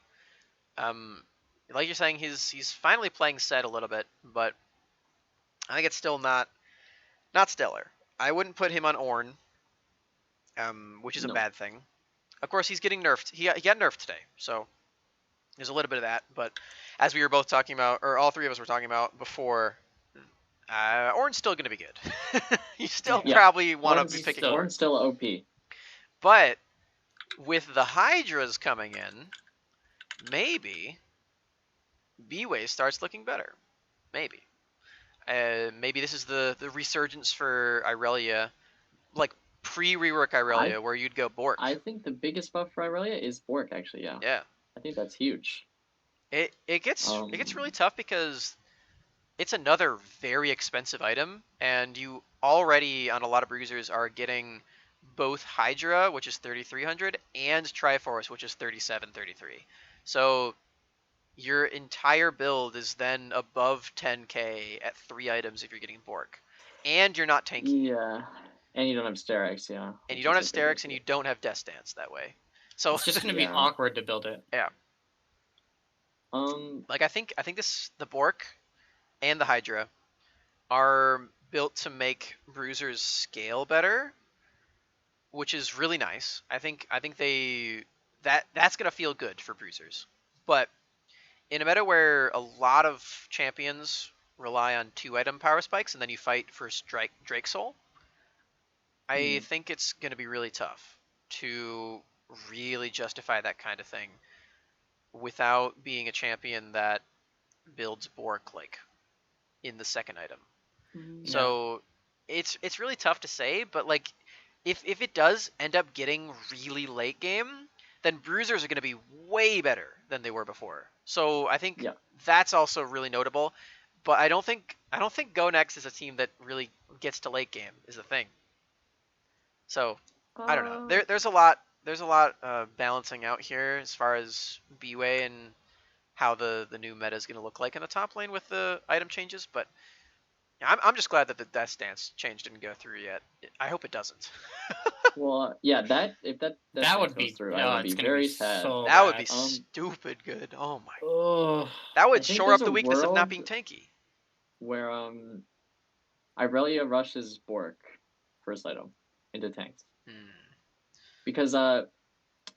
Like you're saying, he's finally playing set a little bit, but I think it's still not stellar. I wouldn't put him on Ornn. which is a No. bad thing. Of course, he's getting nerfed. He got nerfed today, so there's a little bit of that. But as we were both talking about, or all three of us were talking about before, Ornn's still going to be good. You still Yeah. probably want to be Ornn's picking still- Ornn. Ornn's still OP. But with the Hydras coming in, maybe B-Way starts looking better. Maybe. Maybe this is the resurgence for Irelia, like pre-rework Irelia, where you'd go Bork. I think the biggest buff for Irelia is Bork, actually, yeah. Yeah. I think that's huge. It gets really tough because it's another very expensive item, and you already on a lot of bruisers are getting both Hydra, which is 3,300, and Triforce, which is 3,733. So your entire build is then above 10k at 3 items if you're getting Bork, and you're not tanky. Yeah, and you don't have Sterak's, yeah. And you don't have Sterak's, and you don't have Death Dance that way. So It's just gonna be Yeah. awkward to build it. Yeah. Like I think the Bork and the Hydra are built to make bruisers scale better, which is really nice. I think that's gonna feel good for bruisers. But in a meta where a lot of champions rely on 2-item power spikes and then you fight for Drake Soul, I think it's gonna be really tough to really justify that kind of thing without being a champion that builds Bork like in the second item. So it's really tough to say, but like if it does end up getting really late game, then bruisers are going to be way better than they were before. So I think that's also really notable. But I don't think Go Next is a team that really gets to late game is the thing. So I don't know. There's a lot balancing out here as far as B-Way and how the new meta is going to look like in the top lane with the item changes, but I'm just glad that the Death Dance change didn't go through yet. I hope it doesn't. Well, yeah, if that would be through, I would be very sad. So that would be bad. stupid good. Oh my. Oh, That I would think shore up there's the a weakness of not world- being tanky. Where Irelia rushes Bork first item into tanks. Because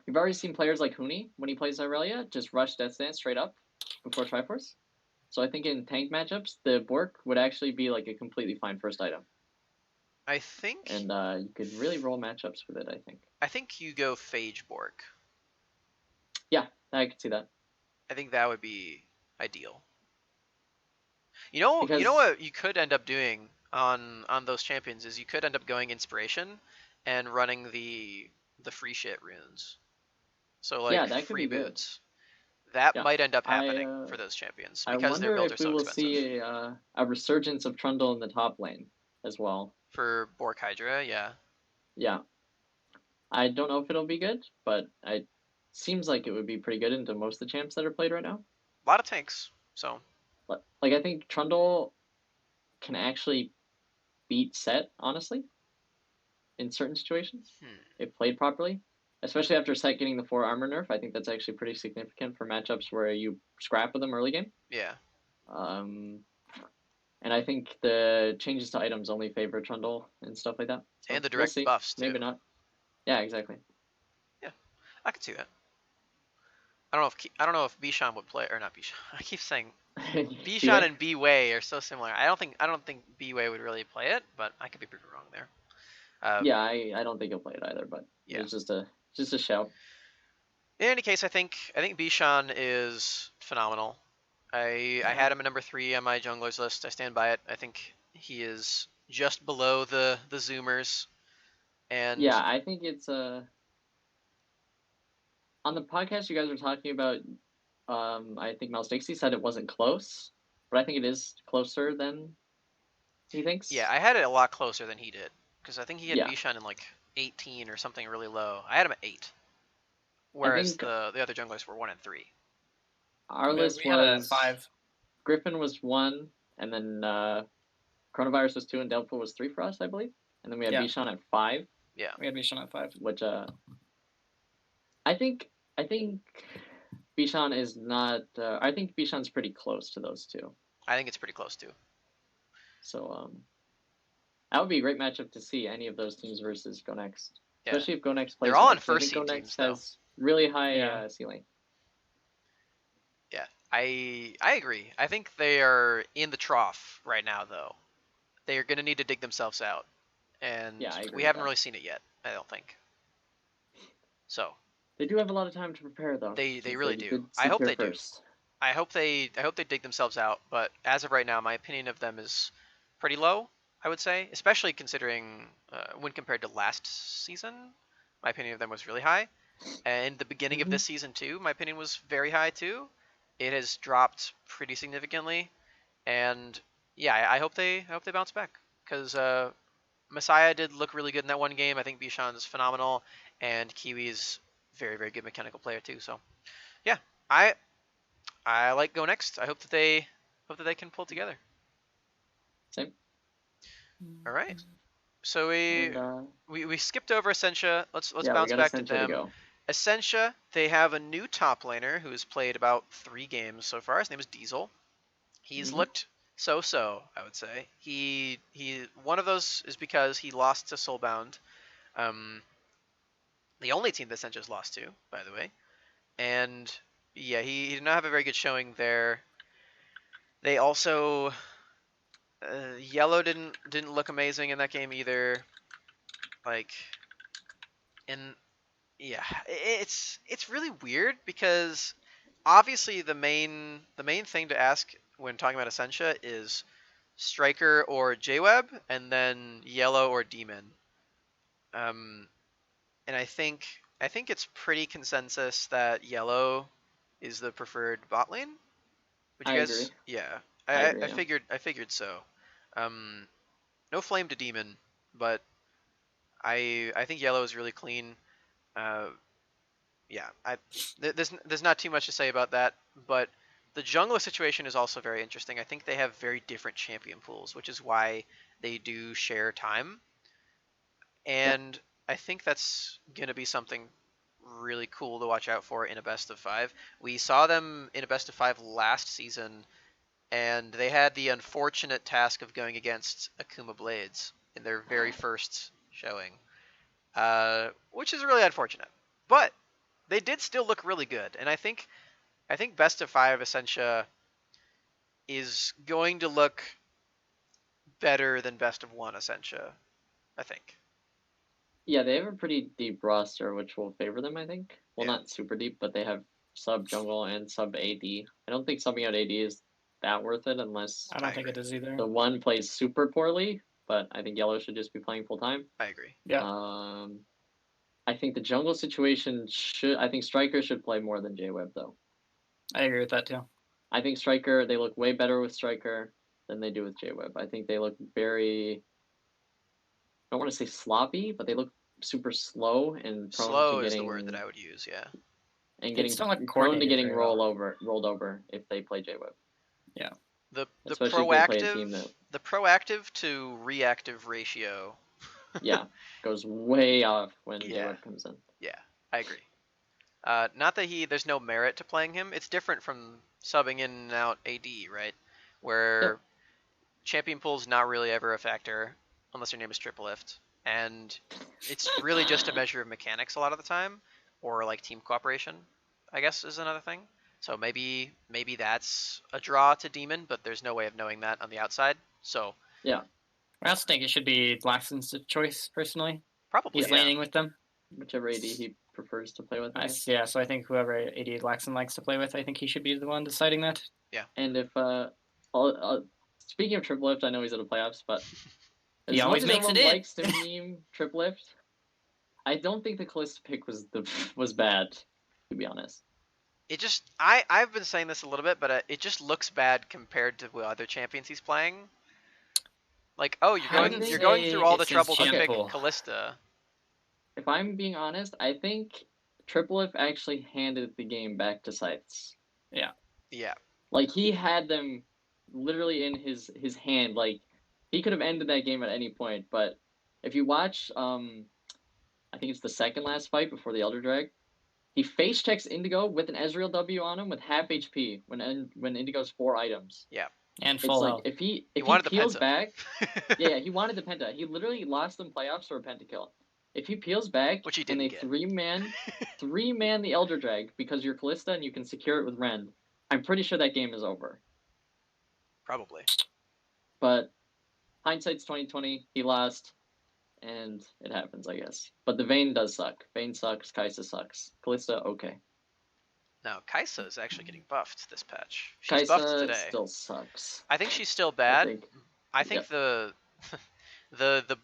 you've already seen players like Huni, when he plays Irelia, just rush Death Dance straight up before Triforce. So I think in tank matchups, the Bork would actually be like a completely fine first item. I think. And you could really roll matchups with it, I think. I think you go Phage Bork. Yeah, I could see that. I think that would be ideal. You know Because- what you could end up doing on those champions is you could end up going Inspiration and running the free shit runes. So like Yeah, that could free be good. boots. That Yeah, might end up happening for those champions I because their wonder builds if are we so will expensive. see a resurgence of Trundle in the top lane as well. For Bork Hydra, yeah. Yeah. I don't know if it'll be good, but it seems like it would be pretty good into most of the champs that are played right now. A lot of tanks. So Like, I think Trundle can actually beat Set, honestly, in certain situations, if played properly. Especially after Set getting the 4 armor nerf, I think that's actually pretty significant for matchups where you scrap with them early game. yeah. And I think the changes to items only favor Trundle and stuff like that. So And the we'll direct see. buffs too. Maybe not. Yeah, exactly. I could see that. I don't know if Bishan would play or not Bishan. I keep saying Bishan and B-Way are so similar. I don't think B-Way would really play it, but I could be pretty wrong there. Yeah, I don't think he'll play it either, but Yeah. it's just a shout. In any case, I think Bishan is phenomenal. I had him at number 3 on my junglers list. I stand by it. I think he is just below the Zoomers. And Yeah, I think it's on the podcast you guys were talking about. I think Mel Dixie said it wasn't close, but I think it is closer than he thinks. yeah, I had it a lot closer than he did because I think he had Yeah. Bishan in like 18 or something really low. I had him at 8, whereas think- the other junglers were 1 and 3. Our list we had it at was 5. Griffin was 1, and then Coronavirus was 2, and Delphi was 3 for us, I believe. And then we had Yeah. Bishan at 5, Yeah, We had Bishan at 5. which I think Bishan is not. I think Bishan's pretty close to those two. I think it's pretty close too. So that would be a great matchup to see any of those teams versus Go Next. especially if Go Next plays. They're all well, on 'cause I first think seed Go teams Next though. has really high Yeah. ceiling. Yeah, I agree. I think they are in the trough right now though. They are going to need to dig themselves out, and Yeah, I agree we with haven't that. really seen it yet. I don't think. So They do have a lot of time to prepare, though. they since really they do. did I hope secure they do. first. I hope they dig themselves out. But as of right now, my opinion of them is pretty low. I would say, especially considering when compared to last season, my opinion of them was really high. And the beginning of this season too, my opinion was very high too. It has dropped pretty significantly, and yeah, I hope they bounce back because Messiah did look really good in that one game. I think Bishan's phenomenal, and Kiwi's very good mechanical player too. So yeah, I like Go Next. I hope that they can pull together. Same. All right. So And, we skipped over Essentia. Let's yeah, bounce we got back to Essentia them. go. Essentia, they have a new top laner who's played about 3 games so far. His name is Diesel. He's looked so, I would say. He one of those is because he lost to Soulbound. The only team that Essentia's lost to, by the way. And yeah, he did not have a very good showing there. They also Yellow didn't look amazing in that game either. Like, and yeah, it's really weird because obviously the main thing to ask when talking about Essentia is Striker or JWeb, and then Yellow or Demon. And I think it's pretty consensus that Yellow is the preferred bot lane. Would you I guys? agree. Yeah, I agree, I yeah. figured so. No flame to Demon, but I think Yellow is really clean. Yeah, there's not too much to say about that, but the jungler situation is also very interesting. I think they have very different champion pools, which is why they do share time, and I think that's gonna be something really cool to watch out for in a best of 5. We saw them in a best of 5 last season, and they had the unfortunate task of going against Akuma Blades in their very first showing, which is really unfortunate. But they did still look really good, and I think best of 5 Essentia is going to look better than best of 1 Essentia. I think. Yeah, they have a pretty deep roster, which will favor them, I think. Well, Yeah. not super deep, but they have sub jungle and sub AD. I don't think subbing out AD is that worth it unless I don't think it is either. the one plays super poorly, but I think Yellow should just be playing full time. I agree. Yeah. I think the jungle situation I think Striker should play more than JWeb, though. I agree with that too. I think Striker, they look way better with Striker than they do with JWeb. I think they look very, I don't want to say sloppy, but they look super slow and prone Slow to getting, is the word that I would use. Yeah. And They getting just don't look prone to coordinated getting very well. rolled over if they play JWeb. Yeah. The Especially if they play a team proactive to reactive ratio. Yeah, goes way off when Yeah. JWeb comes in. Yeah, I agree. Not that there's no merit to playing him. It's different from subbing in and out AD, right? Where champion pool's not really ever a factor unless your name is Triple Lift, and it's really just a measure of mechanics a lot of the time, or like team cooperation, I guess is another thing. So maybe that's a draw to Demon, but there's no way of knowing that on the outside. So Yeah, I also think it should be Laxton's choice personally. probably He's laning with them. whichever AD he prefers to play with. Yeah, so I think whoever AD Laxton likes to play with, I think he should be the one deciding that. Yeah. And if speaking of Triple Lift, I know he's in the playoffs, but He always makes it in. Likes to meme Triple Lift. I don't think the Calista pick was bad, to be honest. It just I've been saying this a little bit, but it just looks bad compared to the other champions he's playing. Like, oh, you're going through all the trouble to pick Callista. If I'm being honest, I think Triple Lift actually handed the game back to Scythes. Yeah. Yeah. Like, he had them literally in his hand. Like, he could have ended that game at any point. But if you watch, I think it's the second last fight before the Elder Drag, he face checks Indigo with an Ezreal W on him with half HP when Indigo's 4 items. Yeah. And full health. If he wanted peels the back, yeah, he wanted the penta. He literally lost them playoffs for a pentakill. If he peels back Which he and they didn't get. three-man the Elder Drag because you're Callista and you can secure it with Rend, I'm pretty sure that game is over. Probably. But hindsight's 2020. He lost, and it happens, I guess. But the Vayne does suck. Vayne sucks. Kai'Sa sucks. Callista, okay. No, Kai'Sa is actually getting buffed this patch. She's buffed Kai'Sa today. still sucks. I think she's still bad. I think the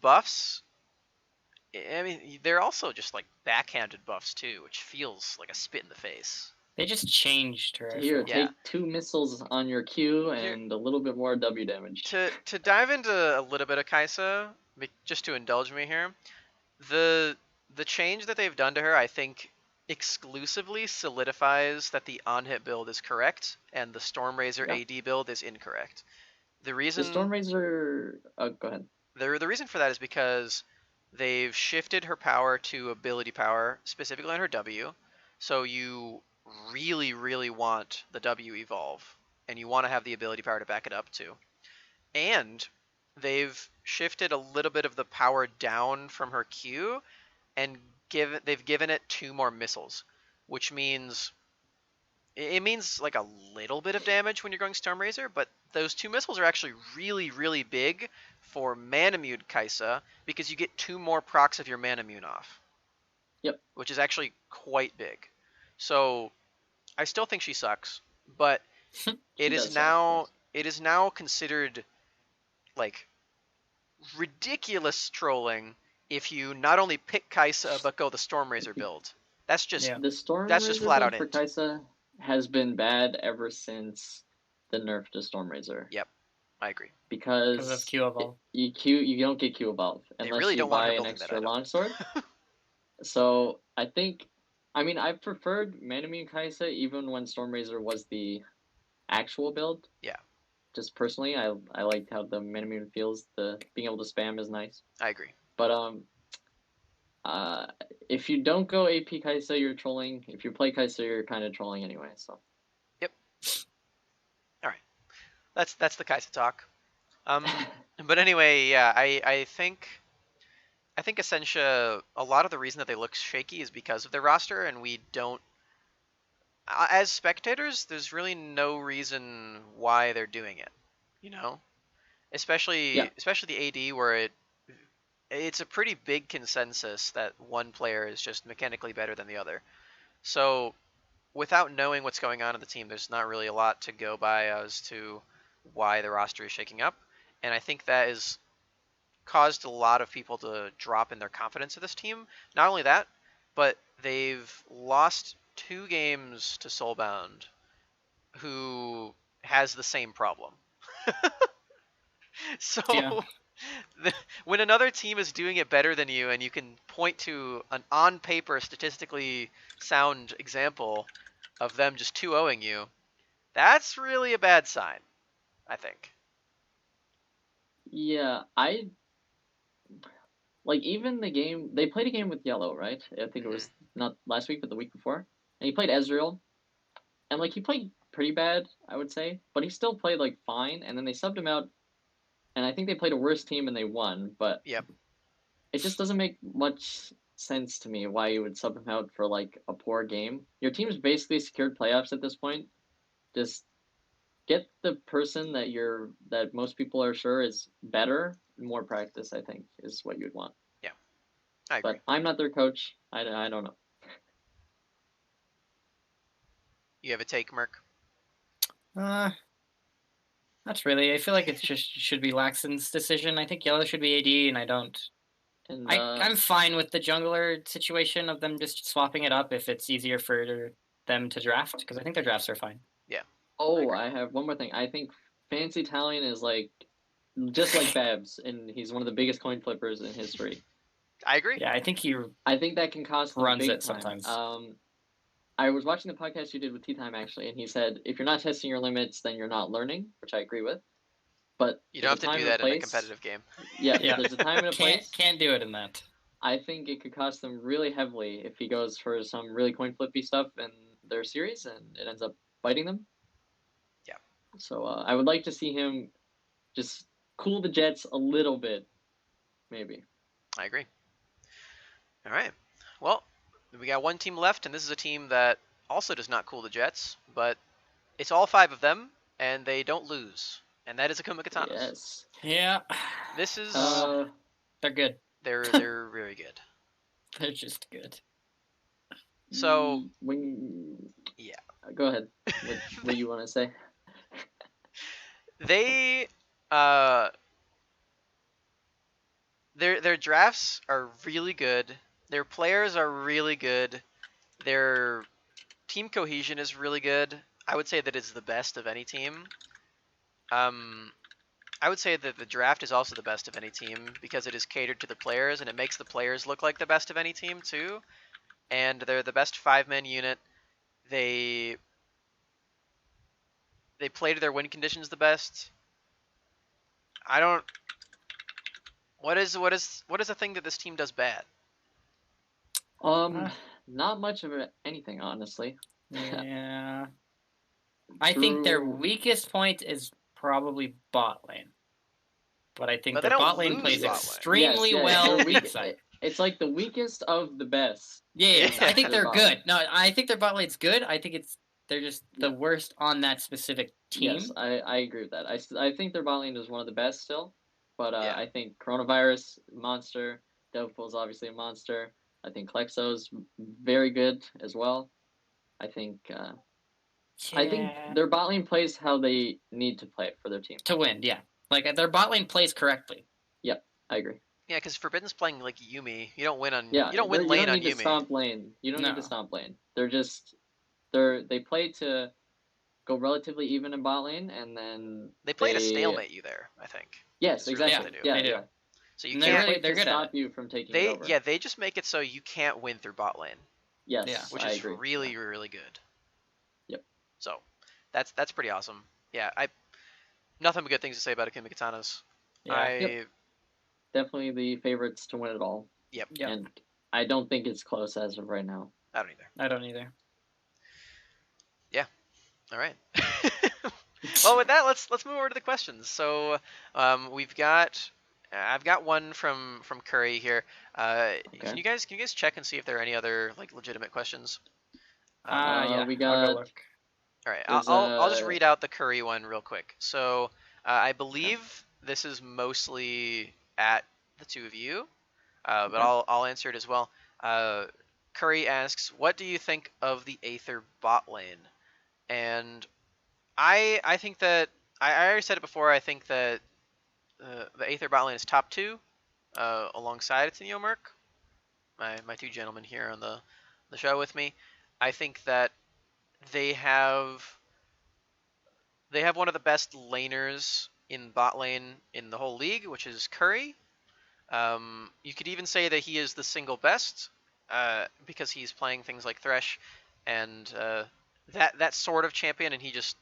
buffs. I mean, they're also just like backhanded buffs too, which feels like a spit in the face. They just changed her. Here, take 2 missiles on your Q and a little bit more W damage. To dive into a little bit of Kai'Sa, just to indulge me here, the change that they've done to her, I think, exclusively solidifies that the on-hit build is correct and the Stormrazor AD build is incorrect. The reason the Stormrazor, go ahead. The reason for that is because they've shifted her power to ability power, specifically on her W. So you really, really want the W evolve, and you want to have the ability power to back it up too. And they've shifted a little bit of the power down from her Q, and they've given it 2 more missiles, which means it means like a little bit of damage when you're going Stormrazor, but those 2 missiles are actually really, really big for Manamune Kai'Sa because you get 2 more procs of your Manamune off. Yep. Which is actually quite big. So I still think she sucks, but it is now considered like ridiculous trolling if you not only pick Kai'Sa but go the Stormrazor build. That's just the Stormrazor that's just flat out for Kai'Sa has been bad ever since the nerf to Stormrazor. Yep, I agree. Because of Q evolve. You don't get Q evolve unless really you buy an extra longsword. So I mean, I preferred Manamune Kai'Sa even when Stormrazor was the actual build. Yeah. Just personally, I liked how the Manamune feels. The being able to spam is nice. I agree. But if you don't go AP Kai'Sa, you're trolling. If you play Kai'Sa, you're kind of trolling anyway. So. Yep. All right. That's the Kai'Sa talk. But anyway, yeah, I think Essentia, a lot of the reason that they look shaky is because of their roster, and we don't. As spectators, there's really no reason why they're doing it, you know, especially the AD, where it's a pretty big consensus that one player is just mechanically better than the other. So without knowing what's going on in the team, there's not really a lot to go by as to why the roster is shaking up, and I think that has caused a lot of people to drop in their confidence of this team. Not only that, but they've lost 2 games to Soulbound, who has the same problem. So when another team is doing it better than you, and you can point to an on paper statistically sound example of them just 2-0ing you, that's really a bad sign, I think. Yeah, even the game, they played a game with Yellow, right? I think it was not last week, but the week before. And he played Ezreal. And, he played pretty bad, I would say. But he still played, fine. And then they subbed him out. And I think they played a worse team and they won. But it just doesn't make much sense to me why you would sub him out for, a poor game. Your team's basically secured playoffs at this point. Just get the person that most people are sure is better. More practice, I think, is what you'd want. Yeah, I agree. But I'm not their coach. I don't know. You have a take, Murk? Not really. I feel like it just should be Laxton's decision. I think Yellow should be AD, and I don't. And, I'm fine with the jungler situation of them just swapping it up if it's easier for them to draft, because I think their drafts are fine. Yeah. Oh, I have one more thing. I think Fancy Italian is just like Babs, and he's one of the biggest coin flippers in history. I agree. Yeah, I think that can cost him runs big it time. sometimes. I was watching the podcast you did with Tea Time, actually, and he said, if you're not testing your limits, then you're not learning, which I agree with. But you don't have to do that in a competitive game. Yeah, there's a time and a place. Can't do it in that. I think it could cost them really heavily if he goes for some really coin flippy stuff in their series, and it ends up biting them. Yeah. So I would like to see him just cool the jets a little bit, maybe. I agree. All right. Well, we got one team left, and this is a team that also does not cool the Jets, but it's all 5 of them, and they don't lose, and that is Akuma Katanas. Yes. Yeah. This is They're good. they're very good. They're just good. So yeah, go ahead. What you want to say? They their drafts are really good. Their players are really good. Their team cohesion is really good. I would say that it's the best of any team. I would say that the draft is also the best of any team because it is catered to the players and it makes the players look like the best of any team too. And they're the best 5-man unit. They play to their win conditions the best. I don't. What is a thing that this team does bad? Not much of anything, honestly. Yeah. I think their weakest point is probably bot lane. But I think the bot lane plays extremely well weak side. It's like the weakest of the best. Yeah. I think they're good. No, I think their bot lane's good. I think they're just the worst on that specific team. Yes, I agree with that. I think their bot lane is one of the best still. But I think Coronavirus, monster. Devilpool's obviously a monster. I think Klexo's very good as well. I think their bot lane plays how they need to play for their team. To win, yeah. Like, their bot lane plays correctly. Yep, I agree. Yeah, because Forbidden's playing like Yuumi. You don't win on. Yeah, you don't win lane on Yuumi. You don't need to stomp lane. You don't need to stomp lane. They play to go relatively even in bot lane, and then they play to stalemate you there. I think. Yes, exactly. They do. Yeah. So you can't. They're good to stop you from taking it over. Yeah, they just make it so you can't win through bot lane. Yes, which is really really good. Yep. So, that's pretty awesome. Yeah, nothing but good things to say about Akuma Katanas. Yeah. Definitely the favorites to win it all. Yep. And I don't think it's close as of right now. I don't either. I don't either. Yeah. All right. Well, with that, let's move over to the questions. So, I've got one from Curry here. Okay. Can you guys check and see if there are any other like legitimate questions? Yeah, we got. I'll go look. All right, I'll just read out the Curry one real quick. So I believe this is mostly at the two of you, but I'll answer it as well. Curry asks, "What do you think of the Aether bot lane?" And I think that I already said it before. I think that the Aether bot lane is top 2, alongside Atinyo Murk, my 2 gentlemen here on the show with me. I think that they have one of the best laners in bot lane in the whole league, which is Curry. You could even say that he is the single best, because he's playing things like Thresh and that sort of champion, and he just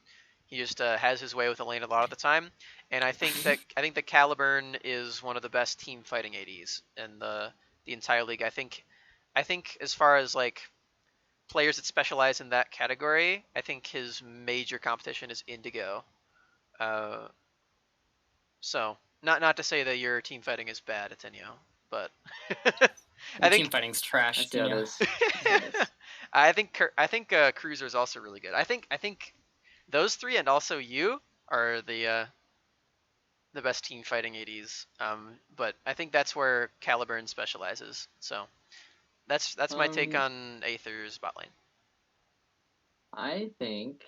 has his way with the lane a lot of the time. And I think that Caliburn is one of the best team fighting ADs in the entire league. I think as far as like players that specialize in that category, I think his major competition is Indigo. So not to say that your team fighting is bad, Atinyo, but I think team fighting's trash. I think Cruiser is also really good. I think those 3 and also you are the best team fighting ADs. But I think that's where Caliburn specializes. So that's my take on Aether's bot lane. I think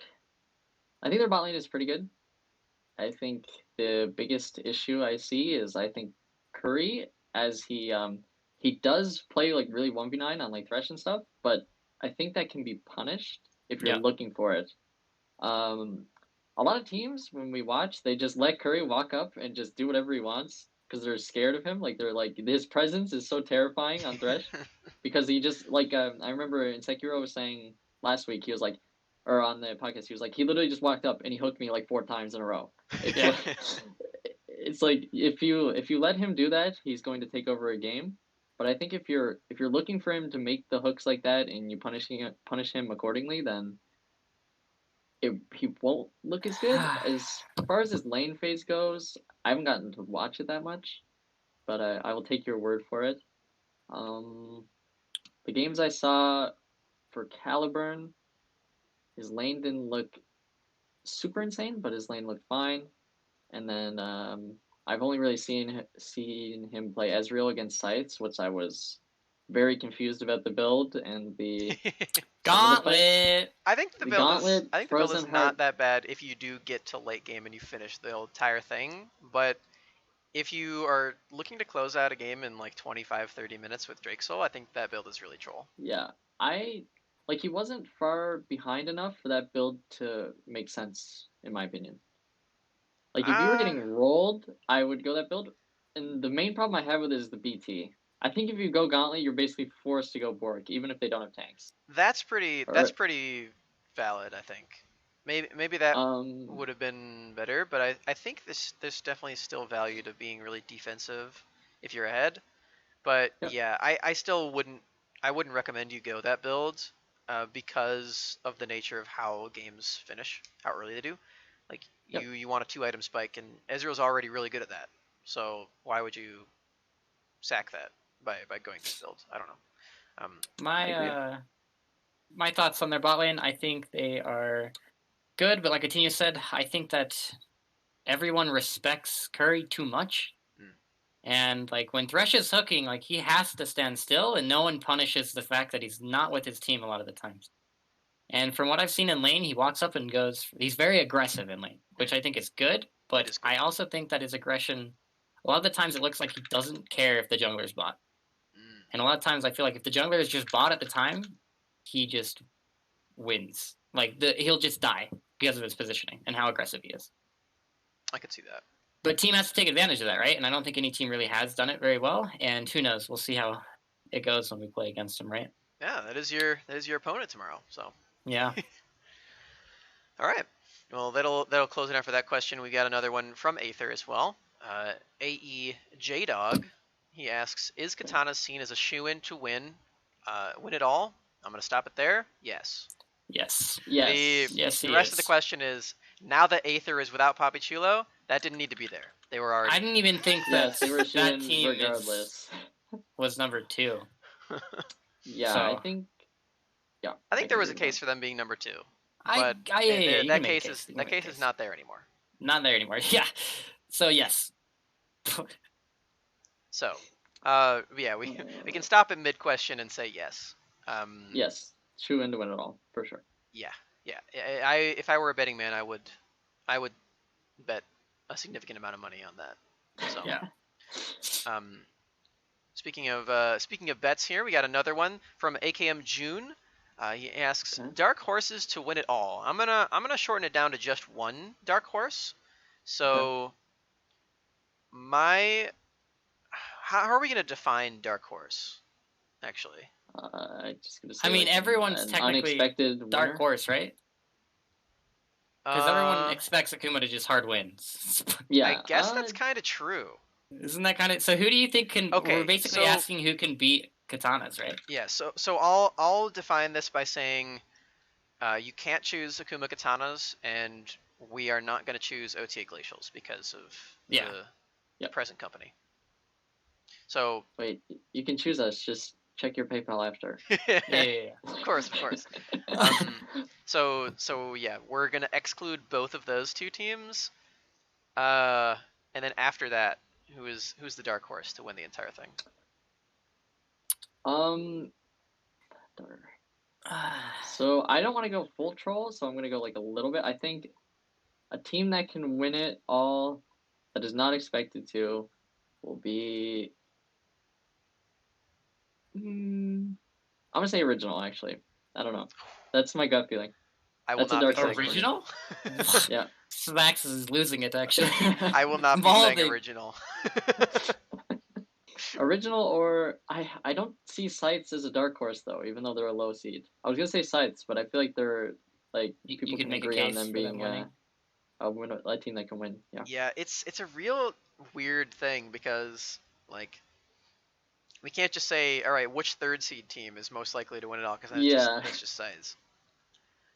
their bot lane is pretty good. I think the biggest issue I see is I think Curry, as he does play like really 1v9 on like Thresh and stuff, but I think that can be punished if you're looking for it. A lot of teams, when we watch, they just let Curry walk up and just do whatever he wants because they're scared of him. Like, they're like, his presence is so terrifying on Thresh because he just, like, I remember Sekiro was saying last week, he was like, or on the podcast, he was like, he literally just walked up and he hooked me like 4 times in a row. It's like, if you let him do that, he's going to take over a game. But I think if you're looking for him to make the hooks like that and you punish him accordingly, then he won't look as good. As far as his lane phase goes, I haven't gotten to watch it that much, but I will take your word for it. the games I saw for Caliburn, his lane didn't look super insane, but his lane looked fine. And then I've only really seen him play Ezreal against Sites, which I was very confused about the build and the Gauntlet. I think the build is Heart. not that bad if you do get to late game and you finish the entire thing, but if you are looking to close out a game in like 25-30 minutes with Drake Soul, I think that build is really troll. Yeah, he wasn't far behind enough for that build to make sense, in my opinion. Like, if you were getting rolled, I would go that build. And the main problem I have with it is the BT. I think if you go Gauntlet, you're basically forced to go Bork, even if they don't have tanks. That's pretty valid, I think. Maybe that would have been better, but I think there's definitely still value to being really defensive if you're ahead. But yeah, I still wouldn't recommend you go that build because of the nature of how games finish, how early they do. Like you want a 2-item spike, and Ezreal's already really good at that. So why would you sack that by going this build? I don't know. My thoughts on their bot lane, I think they are good, but like Atinyo said, I think that everyone respects Curry too much. And like when Thresh is hooking, like he has to stand still, and no one punishes the fact that he's not with his team a lot of the times. And from what I've seen in lane, he walks up and goes, he's very aggressive in lane, which I think is good, but I also think that his aggression, a lot of the times it looks like he doesn't care if the jungler's bot. And a lot of times I feel like if the jungler is just bot at the time, he just wins. Like he'll just die because of his positioning and how aggressive he is. I could see that. But team has to take advantage of that, right? And I don't think any team really has done it very well. And who knows? We'll see how it goes when we play against him, right? Yeah, that is your opponent tomorrow. So yeah. All right. Well, that'll close it out for that question. We got another one from Aether as well. AE J Dog. He asks, "Is Katana seen as a shoe-in to win it all?" I'm gonna stop it there. Yes. Yes. The rest of the question is, now that Aether is without Papi Chulo, that didn't need to be there. They were already. I didn't even think that that team regardless was number 2. Yeah, so, I think. Yeah. I think there was a case for them being number 2. But that case is not there anymore. Not there anymore. Yeah. So yes. So, yeah, we can stop at mid question and say yes. Yes, shoe in to win it all for sure. Yeah. If I were a betting man, I would bet a significant amount of money on that. So yeah. Speaking of bets here, we got another one from AKM June. He asks, dark horses to win it all. I'm gonna shorten it down to just one dark horse. So how are we gonna define dark horse? Actually, just gonna say. I mean, everyone's technically dark horse, right? Because everyone expects Akuma to just hard wins. Yeah, I guess that's kind of true. Isn't that kind of so? Who do you think can? Okay, we're basically asking who can beat Katanas, right? Yeah. So I'll define this by saying, you can't choose Akuma Katanas, and we are not going to choose OTA Glacials because of the present company. So wait, you can choose us. Just check your PayPal after. Yeah. Of course. So yeah, we're gonna exclude both of those two teams, and then after that, who's the dark horse to win the entire thing? So I don't want to go full troll, so I'm gonna go like a little bit. I think a team that can win it all, that is not expected to, will be. I'm gonna say original. Actually, I don't know. That's my gut feeling. I will not be original. Yeah, Smax is losing it. Actually, I will not be saying original. Original, or I don't see Sites as a dark horse though, even though they're a low seed. I was gonna say Sites, but I feel like they're like people can agree on them being a team that can win. Yeah, it's a real weird thing because like. We can't just say, all right, which third seed team is most likely to win it all, because that's just size.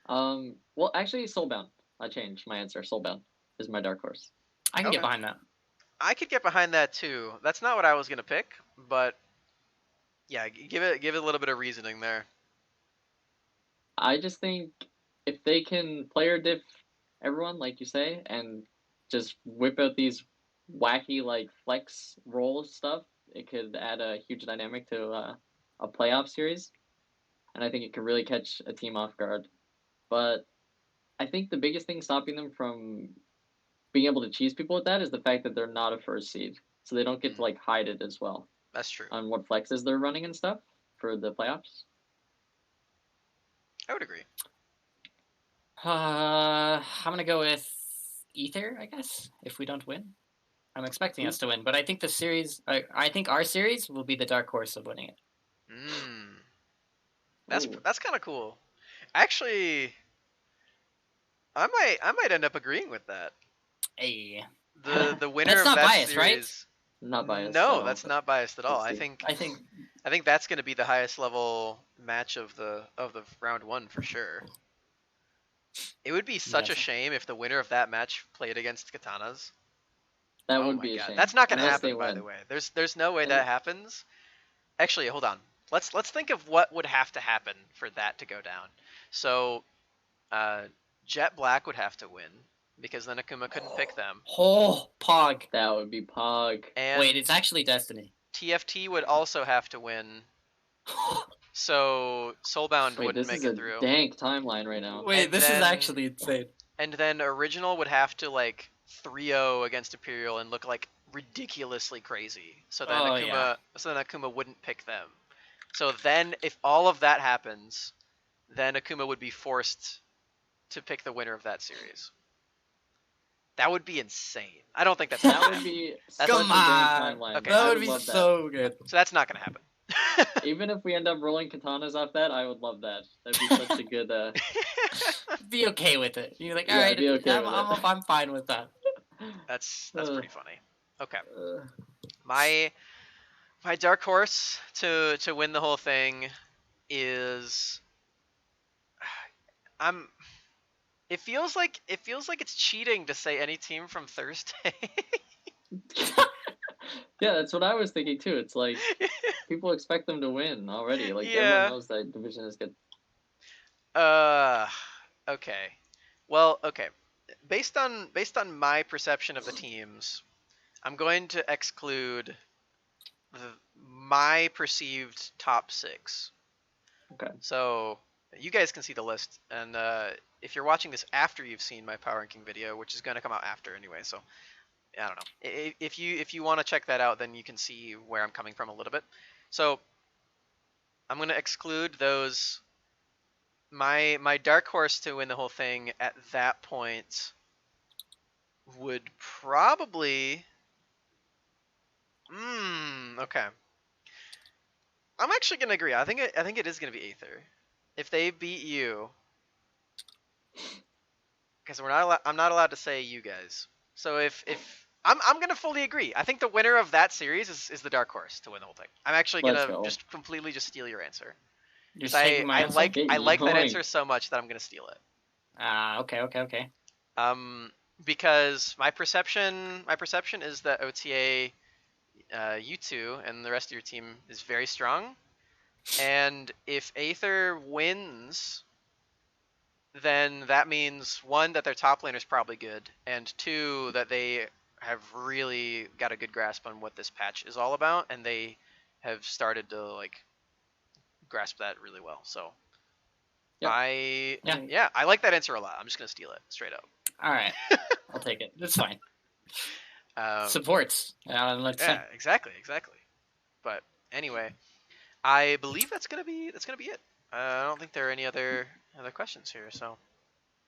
Well, actually, Soulbound. I changed my answer. Soulbound is my dark horse. I can get behind that. I could get behind that too. That's not what I was gonna pick, but Yeah, give it a little bit of reasoning there. I just think if they can player diff everyone, like you say, and just whip out these wacky like flex roll stuff, it could add a huge dynamic to a playoff series, and I think it could really catch a team off guard. But I think the biggest thing stopping them from being able to cheese people with that is the fact that they're not a first seed, so they don't get to like hide it as well. That's true. On what flexes they're running and stuff for the playoffs. I would agree. I'm gonna go with Ether, I guess. If we don't win, I'm expecting us to win, but I think the series. I think our series will be the dark horse of winning it. That's kind of cool. Actually, I might end up agreeing with that. Hey. The winner That's of not that biased, series. right? Not biased. No, that's not biased at all. Let's I see. think that's going to be the highest level match of the round one for sure. It would be such a shame if the winner of that match played against Katanas. That would be a shame. That's not going to Unless happen, they by win. the way. There's no way that happens. Actually, hold on. Let's think of what would have to happen for that to go down. So, Jet Black would have to win because then Akuma couldn't pick them. Oh, Pog. That would be Pog. And wait, it's actually Destiny. TFT would also have to win. So Soulbound wouldn't make it through. This is a dank timeline right now. Wait, this is actually insane. And then Original would have to like 3-0 against Imperial and look like ridiculously crazy. So then Akuma wouldn't pick them. So then if all of that happens, then Akuma would be forced to pick the winner of that series. That would be insane. I don't think that's that would be come on. Okay. That would be so good. So that's not gonna happen. Even if we end up rolling Katanas off that, I would love that. That'd be such a good. Be okay with it. You're like, all right, be okay I'm fine with that. That's pretty funny. Okay. My dark horse to win the whole thing is It feels like it's cheating to say any team from Thursday. Yeah, that's what I was thinking too. It's like people expect them to win already. Like everyone knows that division is good. Okay. Well, okay. Based on my perception of the teams, I'm going to exclude my perceived top 6. Okay. So you guys can see the list, and if you're watching this after you've seen my power ranking video, which is going to come out after anyway, so I don't know. If you want to check that out, then you can see where I'm coming from a little bit. So I'm going to exclude those. My dark horse to win the whole thing at that point would probably. Okay. I'm actually going to agree. I think it is going to be Aether. If they beat you, because I'm not allowed to say you guys. So if I'm gonna fully agree. I think the winner of that series is the dark horse to win the whole thing. I'm actually gonna just completely steal your answer. You're taking my answer? I like that answer so much that I'm gonna steal it. Okay. Because my perception is that OTA, you two and the rest of your team is very strong, and if Aether wins, then that means 1, that their top laner is probably good, and 2, that they have really got a good grasp on what this patch is all about, and they have started to like grasp that really well. So I like that answer a lot. I'm just gonna steal it straight up. All right, I'll take it. That's fine. Supports. Yeah, exactly. But anyway, I believe that's gonna be it. I don't think there are any other questions here. So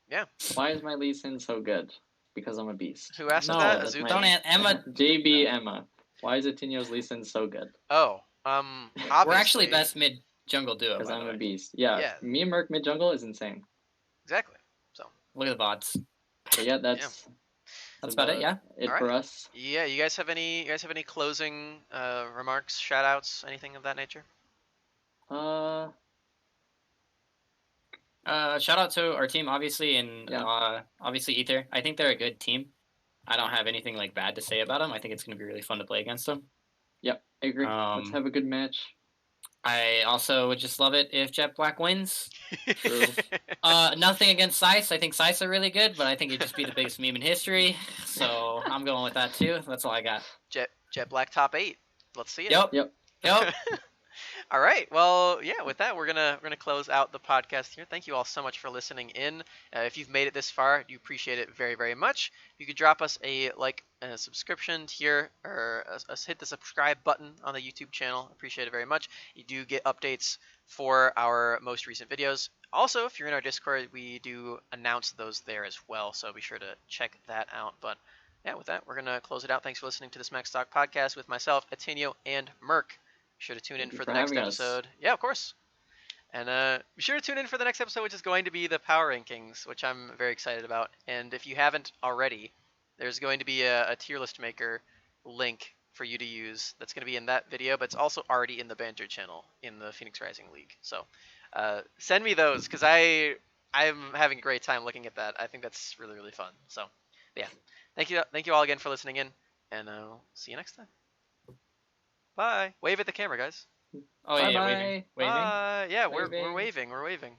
yeah. Why is my Lee Sin so good? Because I'm a beast. Who asked that? Azuki? Don't Emma. JB Emma. Why is Atinyo's Lee Sin so good? Oh, we're actually best mid jungle duo. Because I'm a beast. Yeah. Me and Murk mid jungle is insane. Exactly. So look at the VODs. So yeah, that's about it. Yeah. It for us. Yeah. You guys have any closing remarks, shout outs, anything of that nature? Shout out to our team, obviously, and obviously Ether. I think they're a good team. I don't have anything like bad to say about them. I think it's going to be really fun to play against them. Yep, I agree. Let's have a good match. I also would just love it if Jet Black wins. True. Nothing against Sice. I think Sice are really good, but I think it'd just be the biggest meme in history. So I'm going with that too. That's all I got. Jet Black top 8. Let's see it. Yep. All right. Well, yeah. With that, we're gonna close out the podcast here. Thank you all so much for listening in. If you've made it this far, you appreciate it very, very much. You could drop us a like, a subscription here, or hit the subscribe button on the YouTube channel. Appreciate it very much. You do get updates for our most recent videos. Also, if you're in our Discord, we do announce those there as well. So be sure to check that out. But yeah, with that, we're gonna close it out. Thanks for listening to the SmaxTalk Podcast with myself, Atinyo, and Murk. Be sure to tune in for the next episode. Yeah, of course. And be sure to tune in for the next episode, which is going to be the power rankings, which I'm very excited about. And if you haven't already, there's going to be a tier list maker link for you to use. That's going to be in that video, but it's also already in the Banter channel in the Phoenix Rising League. So send me those, because I'm having a great time looking at that. I think that's really, really fun. So yeah, thank you all again for listening in, and I'll see you next time. Bye. Wave at the camera, guys. Oh, Bye yeah, bye. waving. Yeah, we're waving. We're waving.